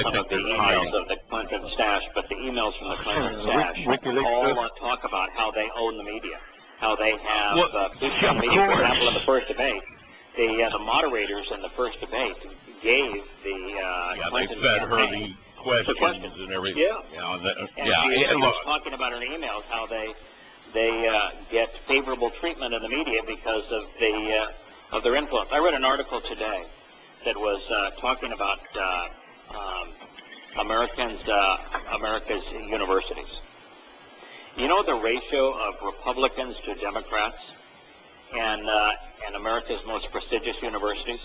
some of the emails of the Clinton stash, but the emails from the Clinton stash all talk about how they own the media, how they have people in the media. For example, in the first debate, the moderators in the first debate gave the Clinton they fed her campaign the questions and everything. She was talking about in her emails how they get favorable treatment in the media because of their influence. I read an article today that was talking about America's universities. You know the ratio of Republicans to Democrats and America's most prestigious universities?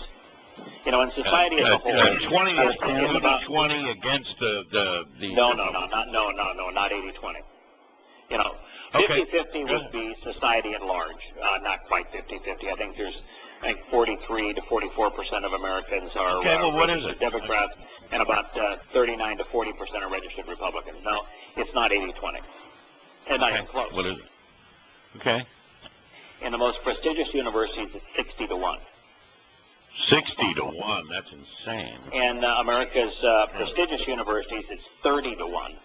In society as a whole, 20 is about 20 against the. No, not 80-20. 50-50 would be society at large, not quite 50-50. I think 43 to 44% of Americans are registered Democrats, and about 39 to 40% are registered Republicans. No, it's not 80-20. And not even close. What is it? Okay. In the most prestigious universities, it's 60-1. 60-1. That's insane. In America's prestigious universities, it's 30-1.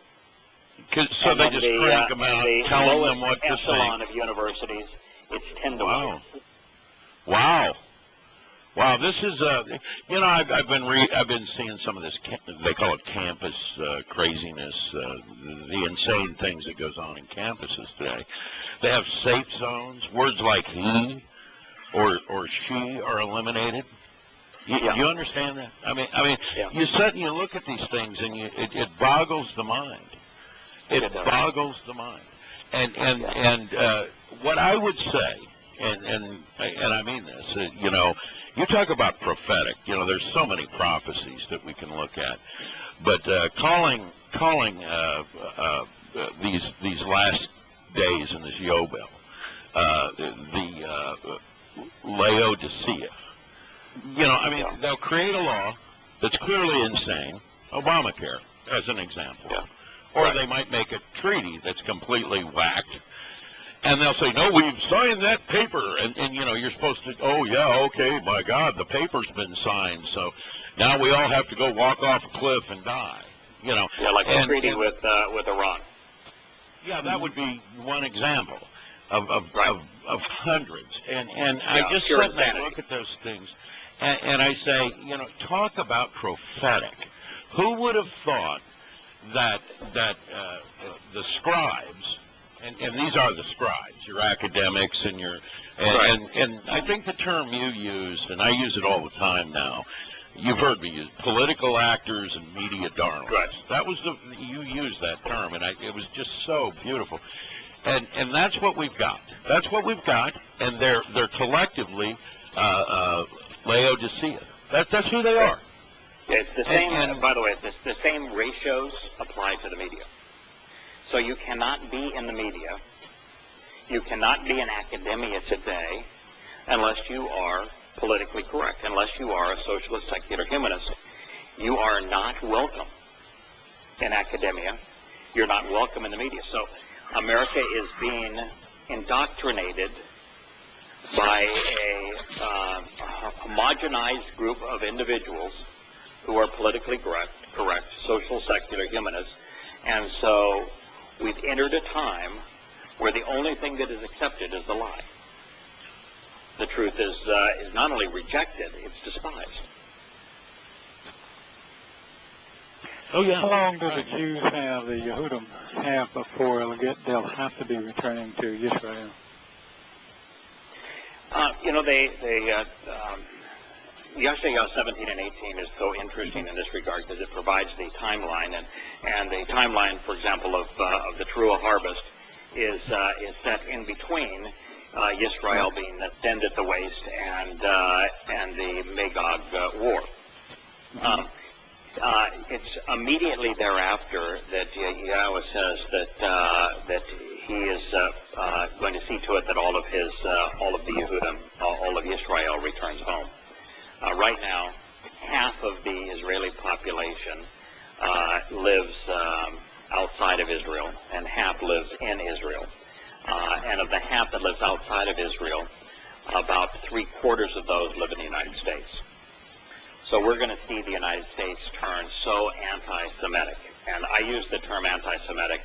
So they just crank them out, telling them what to say. Echelon of universities, it's 10-1. Wow, this is I've been seeing some of this. They call it campus craziness, the insane things that goes on in campuses today. They have safe zones. Words like he or she are eliminated. You understand that? I mean, you sit and you look at these things, and it boggles the mind. It boggles the mind. And what I would say. And I mean this, you talk about prophetic. There's so many prophecies that we can look at, but calling these last days in this Yobel, the Laodicea. They'll create a law that's clearly insane, Obamacare as an example, or they might make a treaty that's completely whacked. And they'll say, no, we've signed that paper. And you're supposed to, oh, yeah, okay, my God, the paper's been signed. So now we all have to go walk off a cliff and die. Yeah, like the treaty with Iran. Yeah, that would be one example of hundreds. And I just sit and look at those things. And I say, talk about prophetic. Who would have thought that the scribes, and these are the scribes, your academics and your, and I think the term you used, and I use it all the time now, you've heard me use political actors and media darlings. Right. That was you used that term, and it was just so beautiful. And that's what we've got. That's what we've got, and they're collectively Laodicea. That's who they are. Yeah, it's the same. By the way, the same ratios apply to the media. So you cannot be in the media, you cannot be in academia today unless you are politically correct, unless you are a socialist, secular humanist. You are not welcome in academia. You're not welcome in the media. So America is being indoctrinated by a homogenized group of individuals who are politically correct, social, secular humanists. And so we've entered a time where the only thing that is accepted is the lie. The truth is not only rejected, it's despised. Oh, yeah. How long do the Jews have, the Yehudim have before they'll have to be returning to Israel? Yahshua 17 and 18 is so interesting in this regard because it provides the timeline, and the timeline, for example, of the Towrah harvest is set in between Yisrael being thinned at the waist and the Magog war. It's immediately thereafter that Yahweh says that he is going to see to it that all of the Yehudim, all of Israel returns home. Right now, half of the Israeli population lives outside of Israel, and half lives in Israel. And of the half that lives outside of Israel, about 3/4 of those live in the United States. So we're going to see the United States turn so anti-Semitic. And I use the term anti-Semitic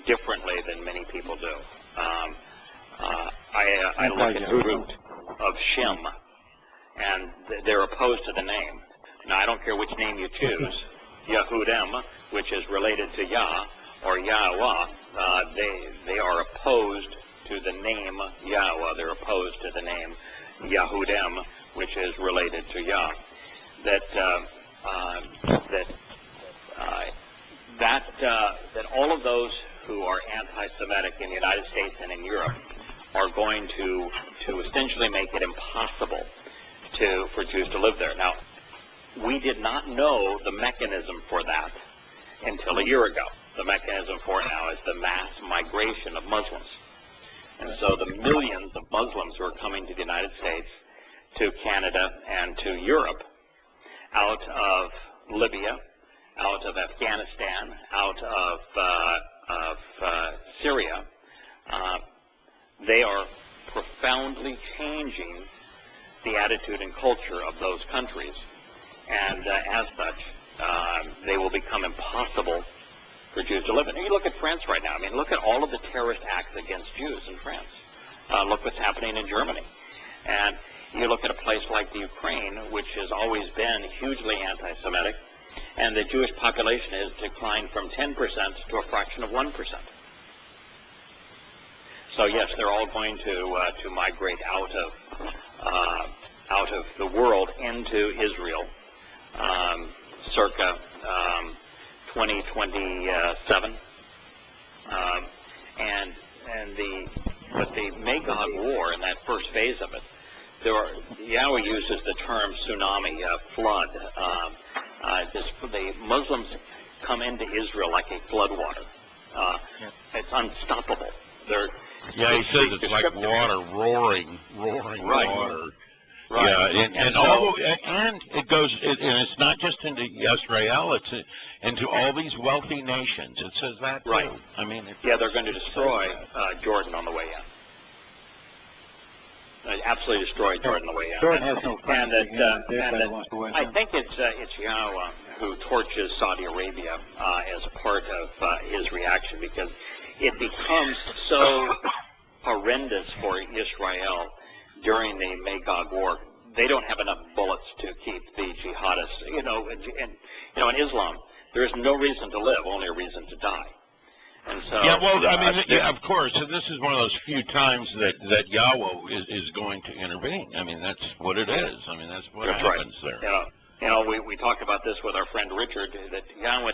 differently than many people do. I look at the root of Shem, and they're opposed to the name. Now, I don't care which name you choose, Yehudim, which is related to Yah, or Yahowah, they are opposed to the name Yahweh. They're opposed to the name Yehudim, which is related to Yah. That all of those who are anti-Semitic in the United States and in Europe are going to essentially make it impossible for Jews to live there. Now, we did not know the mechanism for that until a year ago. The mechanism for it now is the mass migration of Muslims. And so the millions of Muslims who are coming to the United States, to Canada, and to Europe, out of Libya, out of Afghanistan, out of Syria, they are profoundly changing the attitude and culture of those countries. And as such, they will become impossible for Jews to live in. And you look at France right now. I mean, look at all of the terrorist acts against Jews in France. Look what's happening in Germany. And you look at a place like the Ukraine, which has always been hugely anti-Semitic, and the Jewish population has declined from 10% to a fraction of 1%. So yes, they're all going to migrate out of the world into Israel, circa 2027, but the Magog War in that first phase of it, Yahweh uses the term tsunami, flood. The Muslims come into Israel like a floodwater. It's unstoppable. He says it's like water, roaring water. Right. Yeah, and it goes, and it's not just into Israel, it's into all these wealthy nations. It says that too. Right. I mean, they're going to destroy Jordan on the way in. Absolutely destroy Jordan on the way in. Jordan has no and I think it's Yahweh who torches Saudi Arabia as a part of his reaction, because it becomes so horrendous for Israel during the Magog War. They don't have enough bullets to keep the jihadists. In Islam, there is no reason to live, only a reason to die. And so, of course, and this is one of those few times that Yahweh is going to intervene. I mean, that's what it is. I mean, that's what happens there. We talked about this with our friend Richard, that Yahweh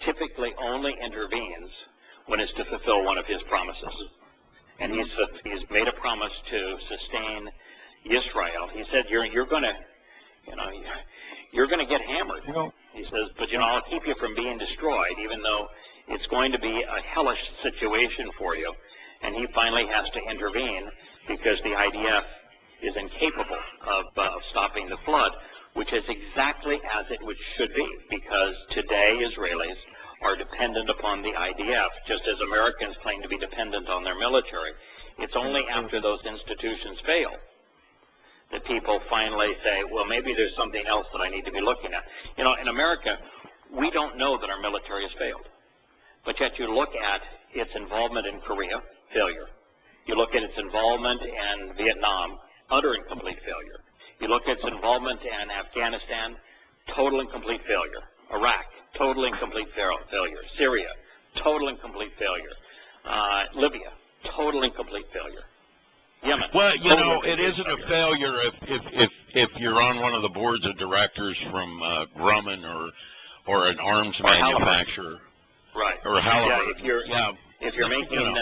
typically only intervenes when it's to fulfill one of his promises. And he's made a promise to sustain Israel. He said, you're going to get hammered. He says, but I'll keep you from being destroyed, even though it's going to be a hellish situation for you. And he finally has to intervene because the IDF is incapable of stopping the flood, which is exactly as it should be, because today Israelis are dependent upon the IDF, just as Americans claim to be dependent on their military. It's only after those institutions fail that people finally say, well, maybe there's something else that I need to be looking at. In America, we don't know that our military has failed. But yet you look at its involvement in Korea, failure. You look at its involvement in Vietnam, utter and complete failure. You look at its involvement in Afghanistan, total and complete failure. Iraq, total and complete failure. Syria, total and complete failure. Libya, total and complete failure. Yemen. Well, you know, it isn't a failure if you're on one of the boards of directors from Grumman or an arms manufacturer. Right. Or Halliburton. If you're making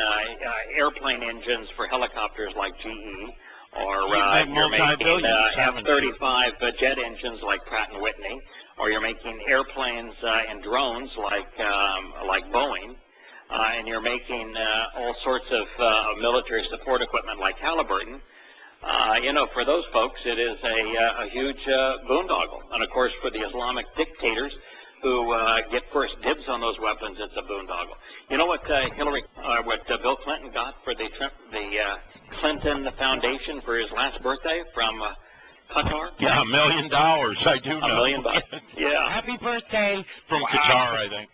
airplane engines for helicopters like GE, or you're making F-35 jet engines like Pratt & Whitney, or you're making airplanes and drones like Boeing, and you're making all sorts of military support equipment like Halliburton, you know, for those folks, it is a huge boondoggle. And, of course, for the Islamic dictators who get first dibs on those weapons, it's a boondoggle. You know what Bill Clinton got for the Clinton Foundation for his last birthday from Qatar? Yeah, $1 million. I do know. $1 million. Yeah. Happy birthday from Qatar, I think.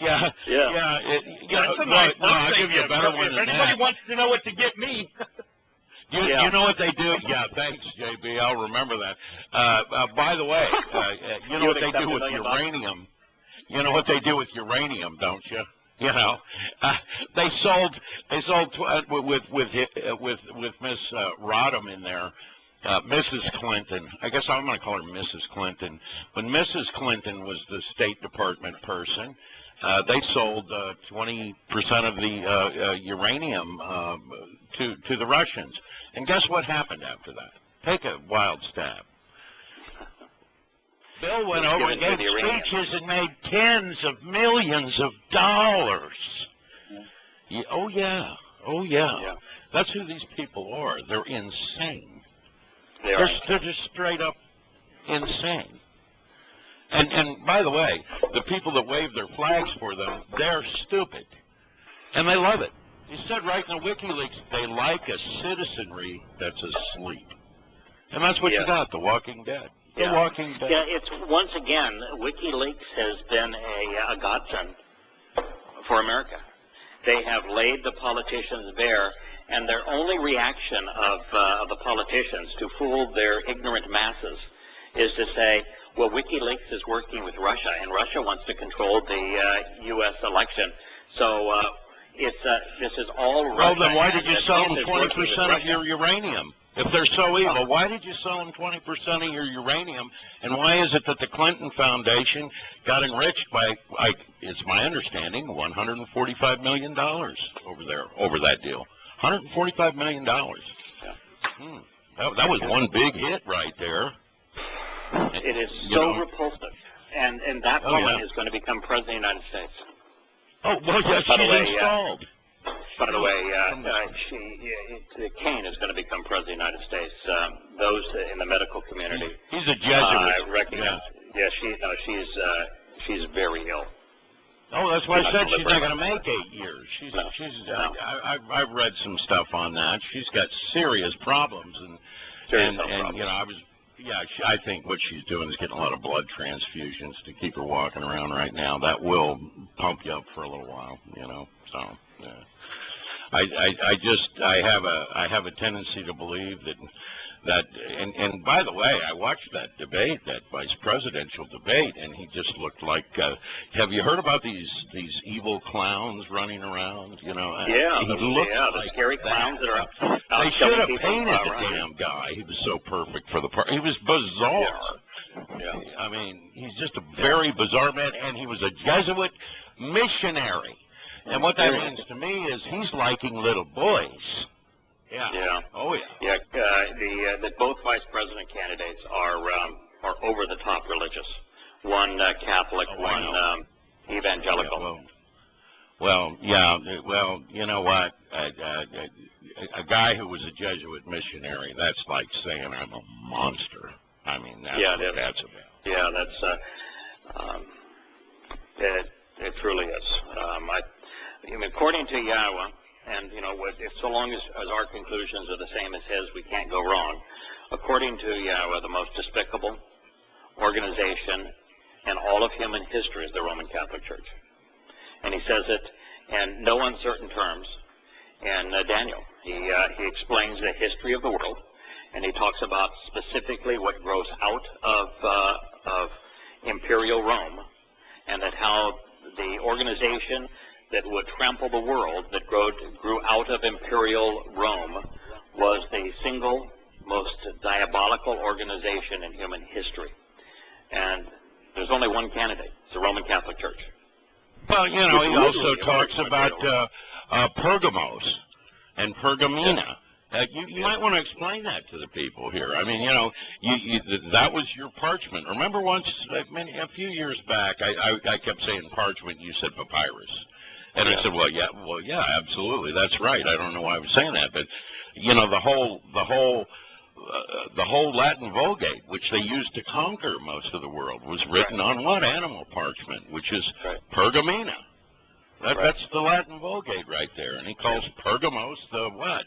Yeah. That's a nice birthday. I'll give you a better one if than anybody that. wants to know what to get me. You know what they do? Yeah, thanks, JB. I'll remember that. By the way, you know what they do with uranium? You know what they do with uranium, don't you? You know, they sold with Miss Rodham in there, Mrs. Clinton. I guess I'm going to call her Mrs. Clinton. When Mrs. Clinton was the State Department person, they sold 20% of the uranium to the Russians. And guess what happened after that? Take a wild stab. Bill went over and gave speeches and made tens of millions of dollars. Yeah, oh yeah. That's who these people are. They're insane. They're just straight up insane. And by the way, the people that wave their flags for them, they're stupid. And they love it. He said right in the WikiLeaks, they like a citizenry that's asleep. And that's what you got, The Walking Dead. The Walking Dead. Yeah, it's, once again, WikiLeaks has been a godsend for America. They have laid the politicians bare, and their only reaction of the politicians to fool their ignorant masses is to say, well, WikiLeaks is working with Russia, and Russia wants to control the U.S. election. So this is all Russia. Well, then why did you sell them 20% of your uranium? If they're so evil, why did you sell them 20% of your uranium? And why is it that the Clinton Foundation got enriched by, it's my understanding, $145 million over that deal? $145 million. That was one big hit right there. It is so repulsive. And that woman is going to become President of the United States. Oh, well, yes, she's installed. By the way, Kane is going to become President of the United States. Those in the medical community, he's a Jesuit. Recognize. Yeah, she's very ill. Oh, that's why I said she's not going to make 8 years. I've read some stuff on that. She's got serious problems, and you know, I think what she's doing is getting a lot of blood transfusions to keep her walking around right now. That will pump you up for a little while, you know. So, yeah. I have a tendency to believe that and by the way, I watched that debate, that vice presidential debate, and he just looked like. Have you heard about these evil clowns running around? You know, the scary clowns that are. They should have painted the damn guy. He was so perfect for the part. He was bizarre. Yeah. I mean, he's just a very bizarre man, and he was a Jesuit missionary. And what that means to me is he's liking little boys. Yeah. Oh, yeah. Yeah. That both vice president candidates are over the top religious. One Catholic, one evangelical. Well, you know what? A guy who was a Jesuit missionary, that's like saying I'm a monster. I mean, that's what that's about. Yeah, that's it truly is. I mean, according to Yahowah, and you know, if so long as our conclusions are the same as his, we can't go wrong. According to Yahowah, the most despicable organization in all of human history is the Roman Catholic Church, and he says it in no uncertain terms. And Daniel, he explains the history of the world, and he talks about specifically what grows out of imperial Rome, and that how the organization that would trample the world, that grew out of imperial Rome, was the single most diabolical organization in human history. And there's only one candidate. It's the Roman Catholic Church. Well, you know, he also talks about Pergamos and Pergamena. You might want to explain that to the people here. I mean, you know, that was your parchment. Remember once, a few years back, I kept saying parchment, you said papyrus. And I said, well, yeah, absolutely, that's right. I don't know why I was saying that, but you know, the whole Latin Vulgate, which they used to conquer most of the world, was written on what? Animal parchment, which is Pergamena. That's the Latin Vulgate right there, and he calls Pergamos the what?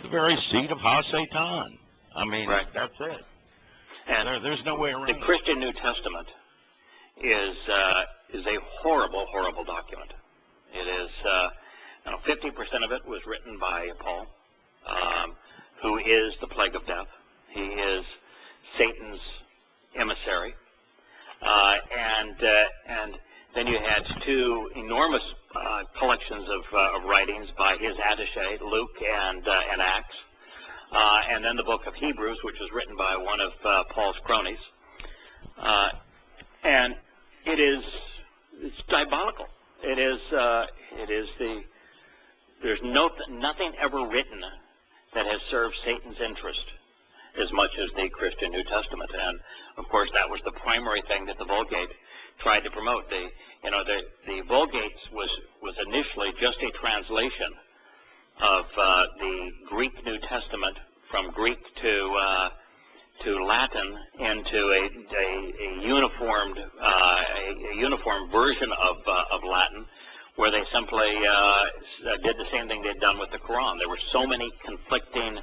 The very seat of Ha-Satan. I mean, that's it. And there's no way around it. The Christian New Testament is a horrible, horrible document. It is, 50% of it was written by Paul, who is the plague of death. He is Satan's emissary. And then you had two enormous collections of writings by his attaché, Luke and Acts. And then the book of Hebrews, which was written by one of Paul's cronies. And it's diabolical. There's nothing ever written that has served Satan's interest as much as the Christian New Testament. And of course, that was the primary thing that the Vulgate tried to promote. The Vulgate was initially just a translation of the Greek New Testament from Greek to Latin into a uniform version of Latin, where they simply did the same thing they'd done with the Quran. There were so many conflicting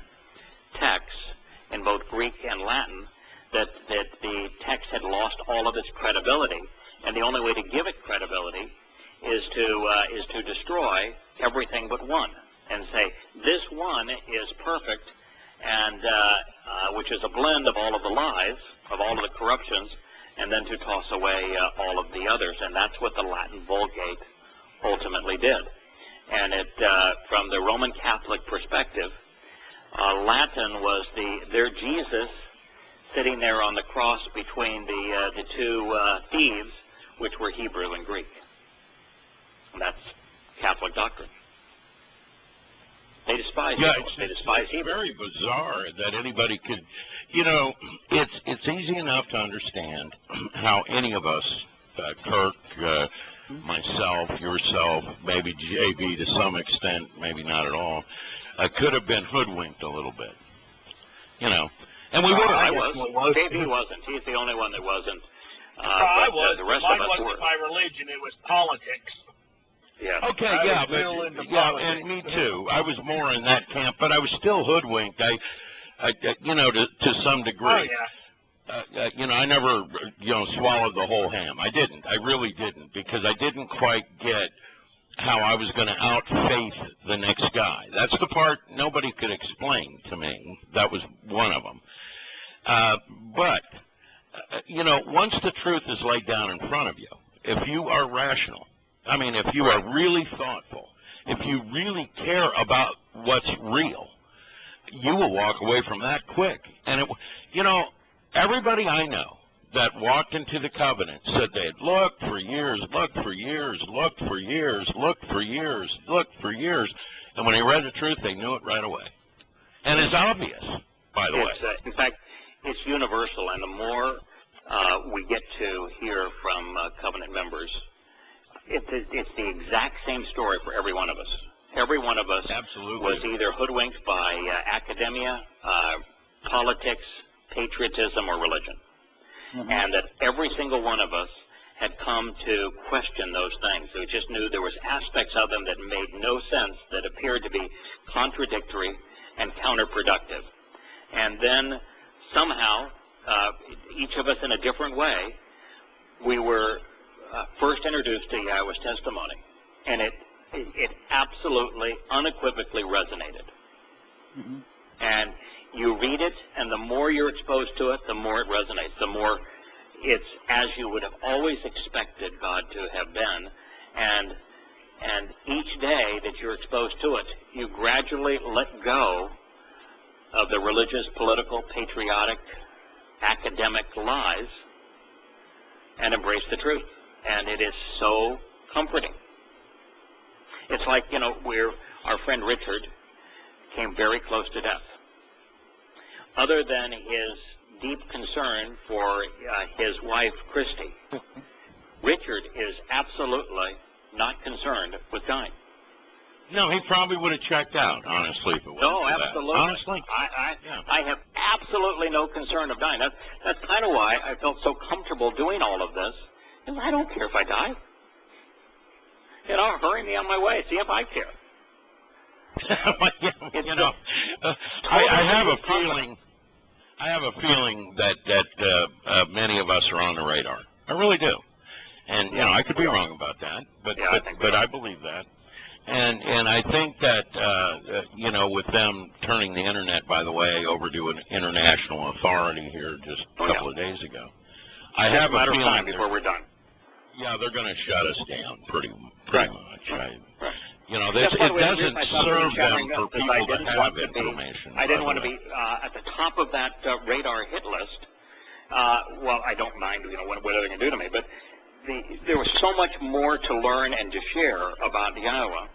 texts in both Greek and Latin that the text had lost all of its credibility, and the only way to give it credibility is to destroy everything but one, and say this one is perfect, and which is a blend of all of the lies, of all of the corruptions, and then to toss away all of the others. And that's what the Latin Vulgate ultimately did. And it, from the Roman Catholic perspective, Latin was their Jesus sitting there on the cross between the two thieves, which were Hebrew and Greek. And that's Catholic doctrine. They despise Hebrew. They despise Hebrew. It's very bizarre that anybody could, you know, it's easy enough to understand how any of us, Kirk, myself, yourself, maybe JB to some extent, maybe not at all, could have been hoodwinked a little bit, you know. And we were. I was. JB wasn't. He's the only one that wasn't. I was. The rest Mine of us wasn't were. my religion. It was politics. Yeah. Okay, I was real into politics. and me too. I was more in that camp, but I was still hoodwinked. I you know, to some degree. Oh, yeah. You know, I never, you know, swallowed the whole ham. I didn't. I really didn't, because I didn't quite get how I was going to outfaith the next guy. That's the part nobody could explain to me. That was one of them. But, you know, once the truth is laid down in front of you, if you are rational, I mean, if you are really thoughtful, if you really care about what's real, you will walk away from that quick. And, you know, everybody I know that walked into the covenant said they had looked for years, looked for years, looked for years, looked for years, looked for years, and when they read the truth, they knew it right away. And it's obvious, by the way. In fact, it's universal, and the more we get to hear from covenant members, it's the exact same story for every one of us. Every one of us was either hoodwinked by academia, politics, patriotism, or religion. Mm-hmm. And that every single one of us had come to question those things. We just knew there was aspects of them that made no sense, that appeared to be contradictory and counterproductive. And then somehow, each of us in a different way, we were first introduced to Yahweh's testimony. And it absolutely, unequivocally resonated. Mm-hmm. And you read it, and the more you're exposed to it, the more it resonates. The more it's as you would have always expected God to have been, and each day that you're exposed to it, you gradually let go of the religious, political, patriotic, academic lies and embrace the truth. And it is so comforting. It's like, our friend Richard came very close to death. Other than his deep concern for his wife, Christy, Richard is absolutely not concerned with dying. No, he probably would have checked out, honestly, if it wasn't No, for absolutely. that. Honestly? I have absolutely no concern of dying. That's kind of why I felt so comfortable doing all of this. And I don't care if I die. Hurry me on my way. See if I care. I have a feeling. I have a feeling that many of us are on the radar. I really do. And I could be wrong about that, but I believe that. And I think that with them turning the internet, by the way, over to an international authority here just a couple of days ago, I have a feeling time before we're done. Yeah, they're going to shut us down pretty Right. much. Right. It doesn't serve them for people to have information. I didn't want to be at the top of that radar hit list. Well, I don't mind, what they're going to do to me, but there was so much more to learn and to share about Yahowah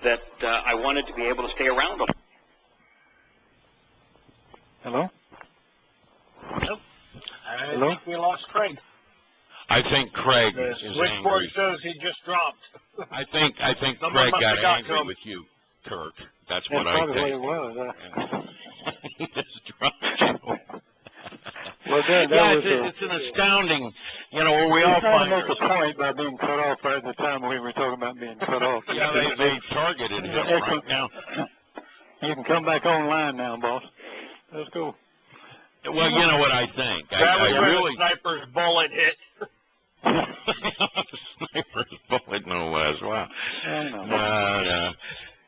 that I wanted to be able to stay around. Hello? Nope. I Hello? think we lost Craig. I think Craig The is switchboard angry. says he just dropped. I think Someone Craig must got have got angry to him. with you, Kirk. That's That's what I probably what think. it was. He just dropped you. Well, that was it's an astounding, where we all trying find to make a ourselves. point by being cut off right at the time we were talking about being cut off. Yeah, they targeted him right now. You can come back online now, boss. Let's go. Well, you know what I think. That was I where really the sniper's bullet hit. Sniper's bullet, no less. Wow. I know.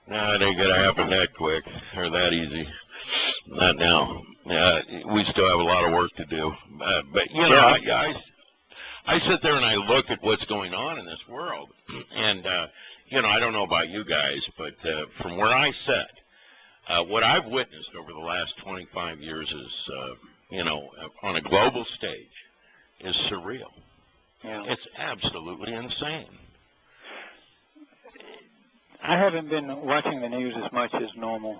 No, it ain't gonna happen that quick or that easy. Not now. We still have a lot of work to do. But I sit there and I look at what's going on in this world, and I don't know about you guys, but from where I sit, what I've witnessed over the last 25 years is, on a global stage, is surreal. Yeah. It's absolutely insane. I haven't been watching the news as much as normal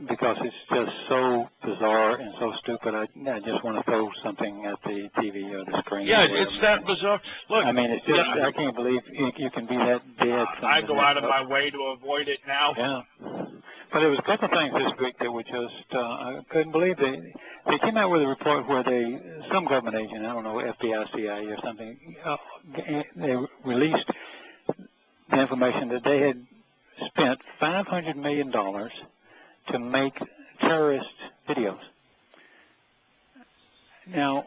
because it's just so bizarre and so stupid. I just want to throw something at the TV or the screen. Yeah, it's that bizarre. Look, I mean, it's just, I can't believe you can be that dead. I go out of my way to avoid it now. Yeah. But there was a couple of things this week that were just, I couldn't believe. They came out with a report where some government agent, I don't know, FBI, CIA or something, they released the information that they had spent $500 million to make terrorist videos. Now,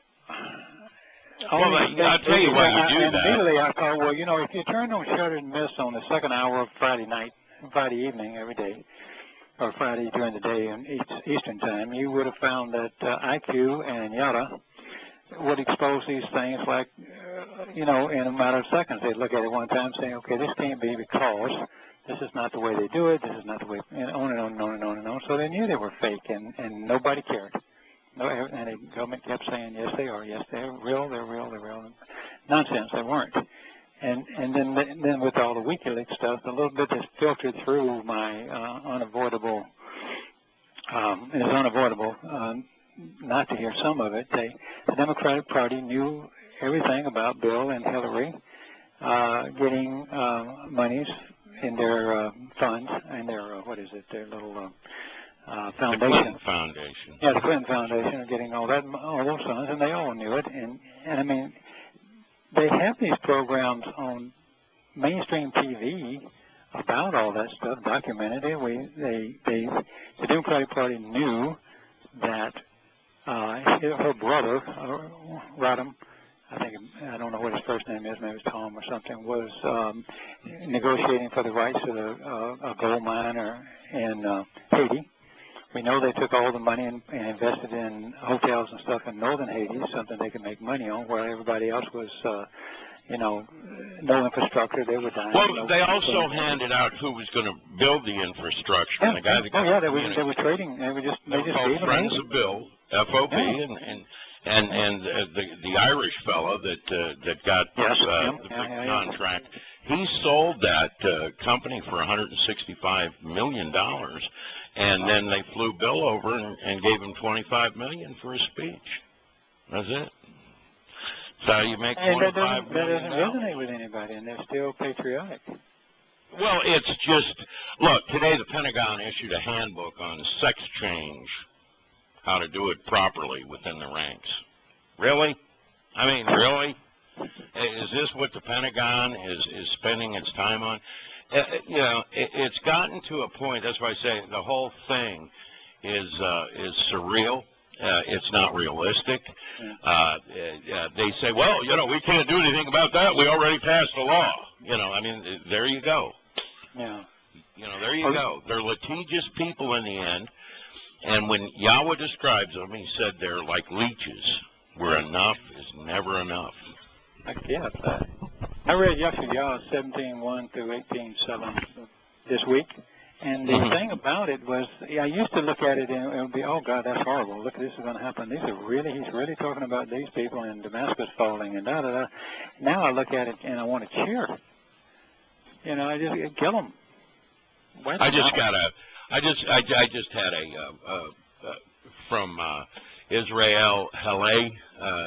I'll tell you why you do that. Immediately I thought, well, if you turn on Shudder and Miss on the second hour of Friday evening every day, or Friday during the day in Eastern time, you would have found that IQ and Yada would expose these things like, in a matter of seconds. They'd look at it one time saying, okay, this can't be because this is not the way they do it, this is not the way, and on and on and on and on and on. So they knew they were fake, and nobody cared. And the government kept saying, yes, they are, yes, they're real, they're real, they're real. Nonsense, they weren't. And then with all the WikiLeaks stuff, a little bit that's filtered through my unavoidable not to hear some of it. The Democratic Party knew everything about Bill and Hillary getting monies in their funds and their their little foundation. The Clinton Foundation. Yeah, the Clinton Foundation are getting all those funds, and they all knew it. And I mean, they have these programs on mainstream TV about all that stuff, documented. The Democratic Party knew that her brother, Rodham, I don't know what his first name is, maybe it's Tom or something, was negotiating for the rights of a gold mine in Haiti, We know they took all the money and invested in hotels and stuff in northern Haiti, something they could make money on, where everybody else was, no infrastructure. They were dying. Well, they also handed out who was going to build the infrastructure. Yeah, And the guy that they were trading. They just gave them Friends aid. of Bill, FOB, and the Irish fellow that got the big contract. He sold that company for $165 million, and then they flew Bill over and gave him $25 million for his speech. That's it. So you make $25 million. That doesn't resonate with anybody, and they're still patriotic. Well, it's just, look, today the Pentagon issued a handbook on sex change, how to do it properly within the ranks. Really? I mean, really? Is this what the Pentagon is spending its time on? It's gotten to a point, that's why I say the whole thing is surreal. It's not realistic. They say, well, we can't do anything about that. We already passed a law. I mean, there you go. Yeah. There you go. They're litigious people in the end. And when Yahweh describes them, he said they're like leeches, where enough is never enough. Yes. I read Yahowah 17:1 through 18:7 this week. And the thing about it was, I used to look at it and it would be, oh God, that's horrible. Look, this is going to happen. He's really talking about these people and Damascus falling and da da da. Now I look at it and I want to cheer. I just kill them. I just had from Israel Haleh.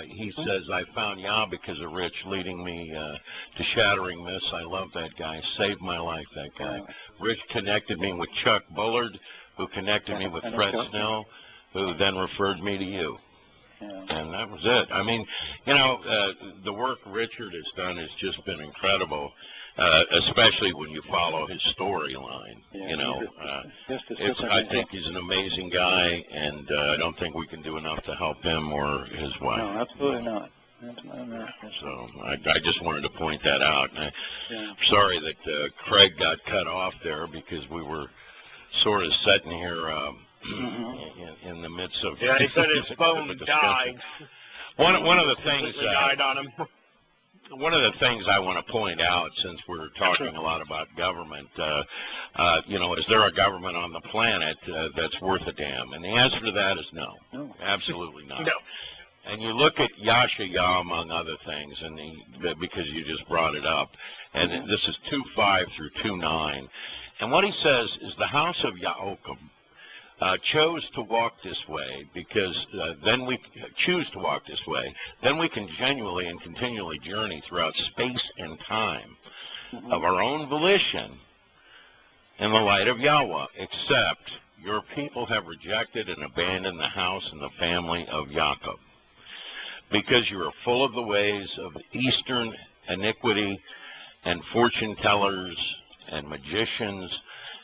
He says, I found Yah because of Rich leading me to Shattering Myths. I love that guy. Saved my life, that guy. Rich connected me with Chuck Bullard, who connected me with Fred Snell, who then referred me to you. And that was it. I mean, the work Richard has done has just been incredible, especially when you follow his storyline. I think he's an amazing guy, and I don't think we can do enough to help him or his wife. No, absolutely not. So I just wanted to point that out. And I'm sorry that Craig got cut off there because we were sort of sitting here in the midst of. Yeah, he said his phone died. One of the things died on him. One of the things I want to point out, since we're talking a lot about government, is there a government on the planet that's worth a damn? And the answer to that is no, absolutely not. No. And you look at Yahowah, among other things, and because you just brought it up, and this is 2:5 through 2:9, and what he says is the house of Yahowah chose to walk this way because then we choose to walk this way. Then we can genuinely and continually journey throughout space and time of our own volition in the light of Yahweh, except your people have rejected and abandoned the house and the family of Yaakov, because you are full of the ways of Eastern iniquity and fortune tellers and magicians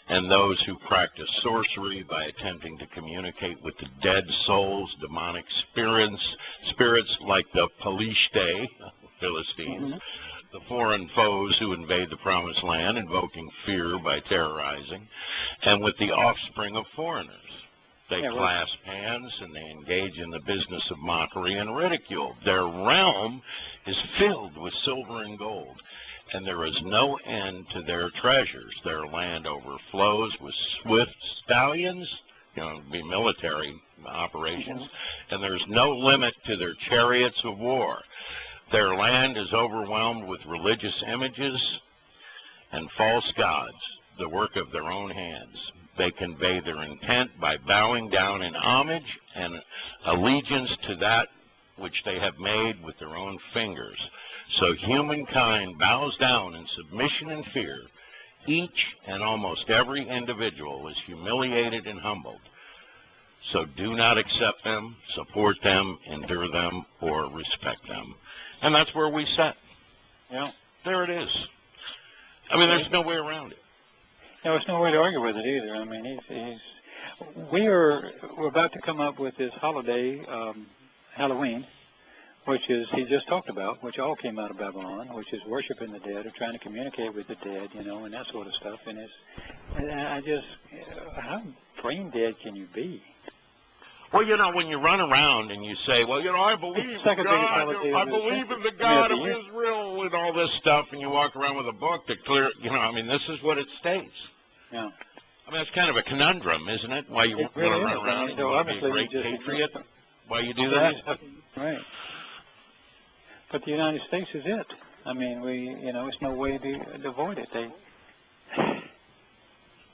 and those who practice sorcery by attempting to communicate with the dead souls, demonic spirits like the Palishte, Philistines, the foreign foes who invade the promised land, invoking fear by terrorizing, and with the offspring of foreigners. They clasp hands and they engage in the business of mockery and ridicule. Their realm is filled with silver and gold, and there is no end to their treasures. Their land overflows with swift stallions, be military operations, and there's no limit to their chariots of war. Their land is overwhelmed with religious images and false gods, the work of their own hands. They convey their intent by bowing down in homage and allegiance to that which they have made with their own fingers. So humankind bows down in submission and fear. Each and almost every individual is humiliated and humbled. So do not accept them, support them, endure them, or respect them. And that's where we sit. Yeah. There it is. I mean, there's no way around it. No, there's no way to argue with it either. I mean, we're about to come up with this holiday, Halloween, which is, he just talked about, which all came out of Babylon, which is worshiping the dead or trying to communicate with the dead, and that sort of stuff. And I just, how brain dead can you be? Well, you know, when you run around and you say, well, you know, I believe in God, I believe in the God of Israel and all this stuff, and you walk around with a book that clear, you know, I mean, this is what it states. Yeah. I mean, that's kind of a conundrum, isn't it? Why you want to run around and you want to be a great patriot? Why you do that? Right. But the United States is it. I mean, it's no way to avoid it. As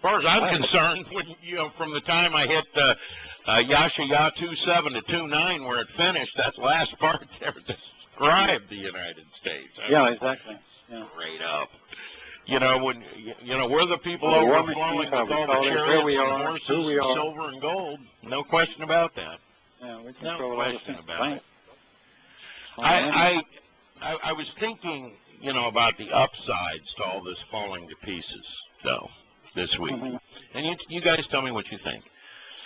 far as I'm concerned, when, you know, from the time I hit Yahowah 2:7 to 2:9 where it finished, that last part there described the United States. Exactly. Yeah. Straight up. You know, when we're the people overflowing with all the chariots and horses and silver and gold. No question about that. Yeah, we no control question all about it. I was thinking, you know, about the upsides to all this falling to pieces, though, this week. Mm-hmm. And you guys tell me what you think.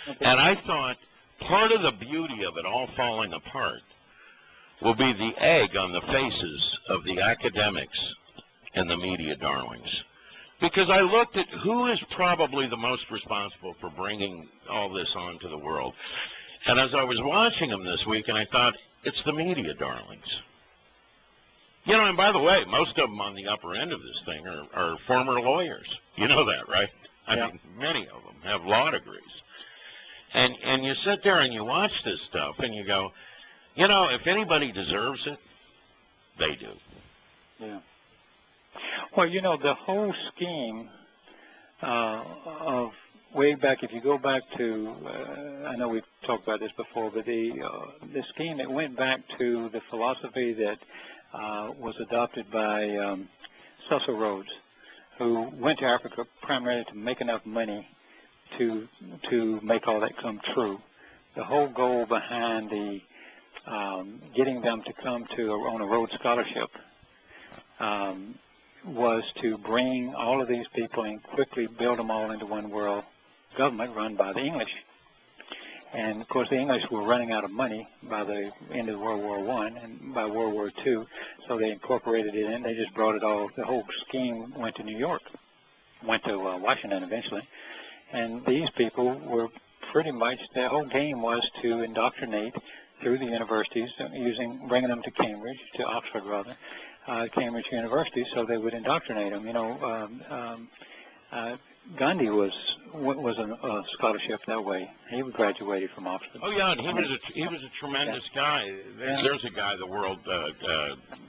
Okay. And I thought part of the beauty of it all falling apart will be the egg on the faces of the academics and the media darlings. Because I looked at who is probably the most responsible for bringing all this onto the world. And as I was watching them this week, and I thought, it's the media darlings. You know, and by the way, most of them on the upper end of this thing are former lawyers. You know that, right? I mean, many of them have law degrees. And you sit there and you watch this stuff and you go, you know, if anybody deserves it, they do. Yeah. Well, you know, the whole scheme of way back, if you go back to, I know we've talked about this before, but the scheme, it went back to the philosophy that was adopted by Cecil Rhodes, who went to Africa primarily to make enough money to make all that come true. The whole goal behind the getting them to come on a Rhodes Scholarship was to bring all of these people and quickly build them all into one world government run by the English. And, of course, the English were running out of money by the end of World War I and by World War II, so they incorporated it in. They just brought it all. The whole scheme went to New York, went to Washington eventually. And these people were pretty much, their whole game was to indoctrinate through the universities, bringing them to Cambridge, to Oxford rather, Cambridge University, so they would indoctrinate them. You know, Gandhi was a scholarship that way. He graduated from Oxford. Oh yeah, and he was a tremendous guy. There's a guy the world,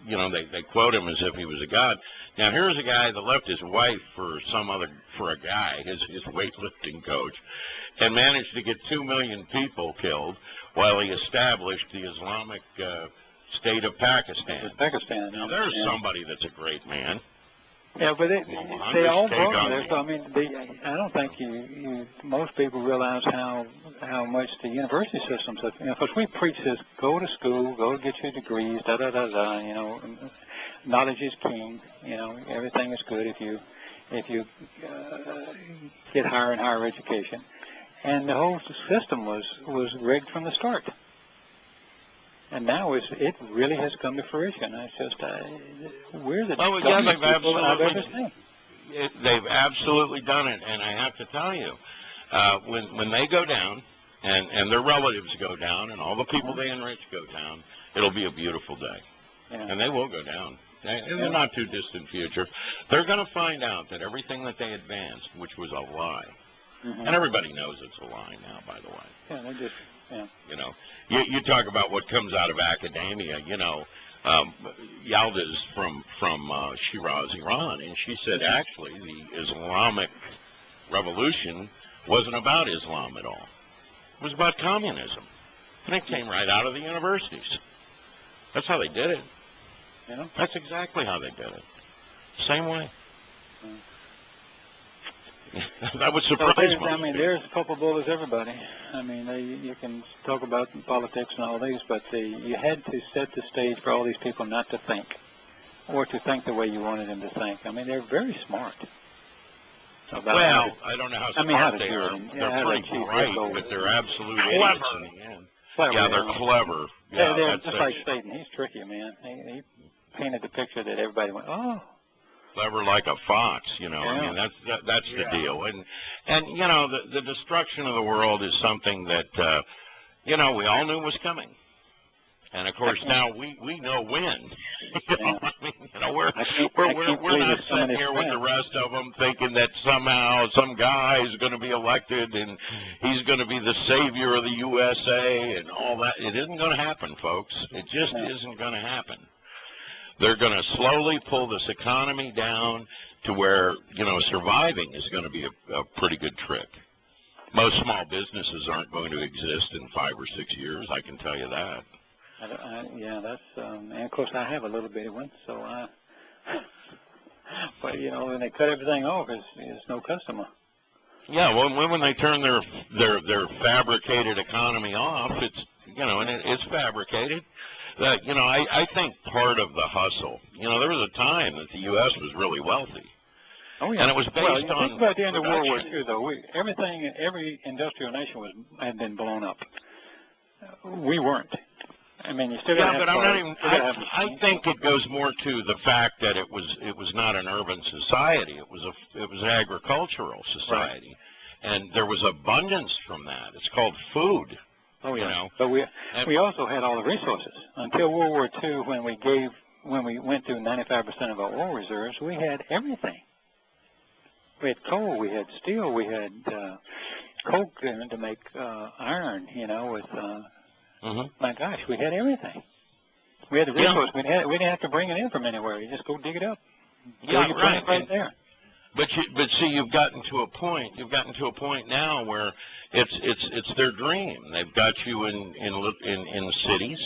you know, they quote him as if he was a god. Now here's a guy that left his wife for a guy, his weightlifting coach, and managed to get 2 million people killed while he established the Islamic State of Pakistan. Pakistan. Now there's somebody that's a great man. Yeah, but they all brought there. So I mean, I don't think most people realize how much the university systems. You know, because we preach this: go to school, go get your degrees, da da da da. You know, knowledge is king. You know, everything is good if you get higher and higher education. And the whole system was rigged from the start. And now it really has come to fruition. It's just we're the dumbest people I've ever seen. They've absolutely done it, and I have to tell you, when they go down, and their relatives go down, and all the people they enrich go down, it'll be a beautiful day, and they will go down. In the not too distant future, they're going to find out that everything that they advanced, which was a lie, and everybody knows it's a lie now, by the way. Yeah, they just. Yeah. You know, you talk about what comes out of academia. You know, Yalda's from Shiraz, Iran, and she said actually the Islamic Revolution wasn't about Islam at all. It was about communism, and it came right out of the universities. That's how they did it. Yeah. That's exactly how they did it. Same way. That would surprise me. I mean, they're as culpable as everybody. I mean, you can talk about politics and all these, but you had to set the stage for all these people not to think, or to think the way you wanted them to think. I mean, they're very smart. Well, I don't know how smart they are. They're pretty bright, but they're absolute idiots in the end. Yeah, they're clever. Yeah, they're just like Satan. He's tricky, man. He painted the picture that everybody went, oh. clever like a fox, you know. Yeah. I mean, that's the deal. And you know, the destruction of the world is something that you know, we all knew was coming. And of course now we know when. You know, I mean, you know, we're not sitting here with the rest of them thinking that somehow some guy is going to be elected and he's going to be the savior of the USA and all that. It isn't going to happen, folks. It just isn't going to happen. They're going to slowly pull this economy down to where, you know, surviving is going to be a pretty good trick. Most small businesses aren't going to exist in 5 or 6 years, I can tell you that. Yeah, that's, and of course I have a little bitty one, so but you know, when they cut everything off, there's no customer. Yeah, well, when they turn their fabricated economy off, it's, you know, and it's fabricated. You know, I think part of the hustle, you know, there was a time that the U.S. was really wealthy. Oh, yeah. And it was based on think about the end of World War II, though. Every industrial nation had been blown up. We weren't. I mean, you still got to have. Yeah, but I'm not even. I think it goes more to the fact that it was not an urban society. It was an agricultural society, and there was abundance from that. It's called food. Oh yeah. You know? But we also had all the resources until World War II, when we went through 95% of our oil reserves. We had everything. We had coal, we had steel, we had coke to make iron. You know, with my gosh, we had everything. We had the resources. We didn't have to bring it in from anywhere. You just go dig it up. Yeah, right there. But see, you've gotten to a point. You've gotten to a point now where it's their dream. They've got you in cities.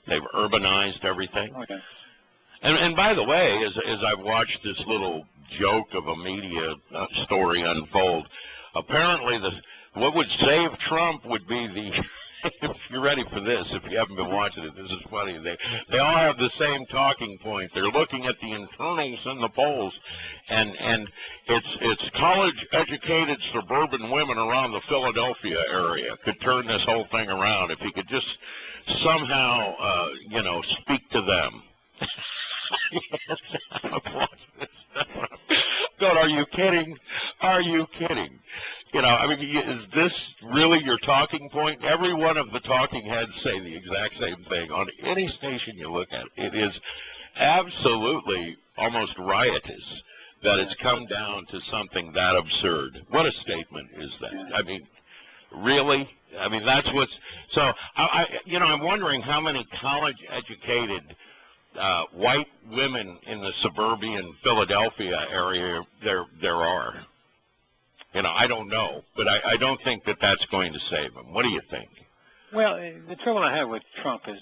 They've urbanized everything. Okay. And by the way, as I've watched this little joke of a media story unfold, apparently what would save Trump would be the. If you're ready for this, if you haven't been watching it, this is funny. They all have the same talking point. They're looking at the internals in the polls, and it's college-educated suburban women around the Philadelphia area could turn this whole thing around if he could just somehow, you know, speak to them. God, are you kidding? Are you kidding? You know, I mean, is this really your talking point? Every one of the talking heads say the exact same thing on any station you look at. It is absolutely almost riotous that it's come down to something that absurd. What a statement is that? I mean, really? I mean, that's what's so. You know, I'm wondering how many college-educated white women in the suburban Philadelphia area there are. You know, I don't know, but I don't think that that's going to save him. What do you think? Well, the trouble I have with Trump is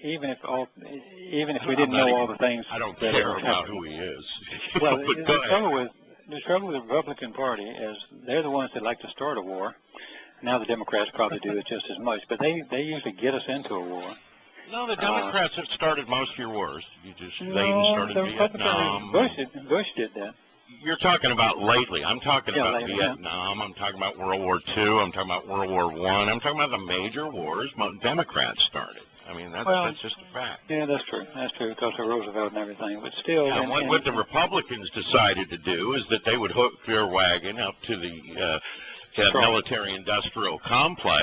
even if we didn't know all the things. I don't care about who he is. Well, the trouble with the Republican Party is they're the ones that like to start a war. Now the Democrats probably do it just as much, but they usually get us into a war. No, the Democrats have started most of your wars. They even started Vietnam. Bush did that. You're talking about lately. I'm talking about lately, Vietnam. I'm talking about World War II. I'm talking about World War I. I'm talking about the major wars Democrats started. I mean, that's just a fact. Yeah, that's true. That's true because of Roosevelt and everything. But still, yeah, what the Republicans decided to do is that they would hook their wagon up to the military-industrial complex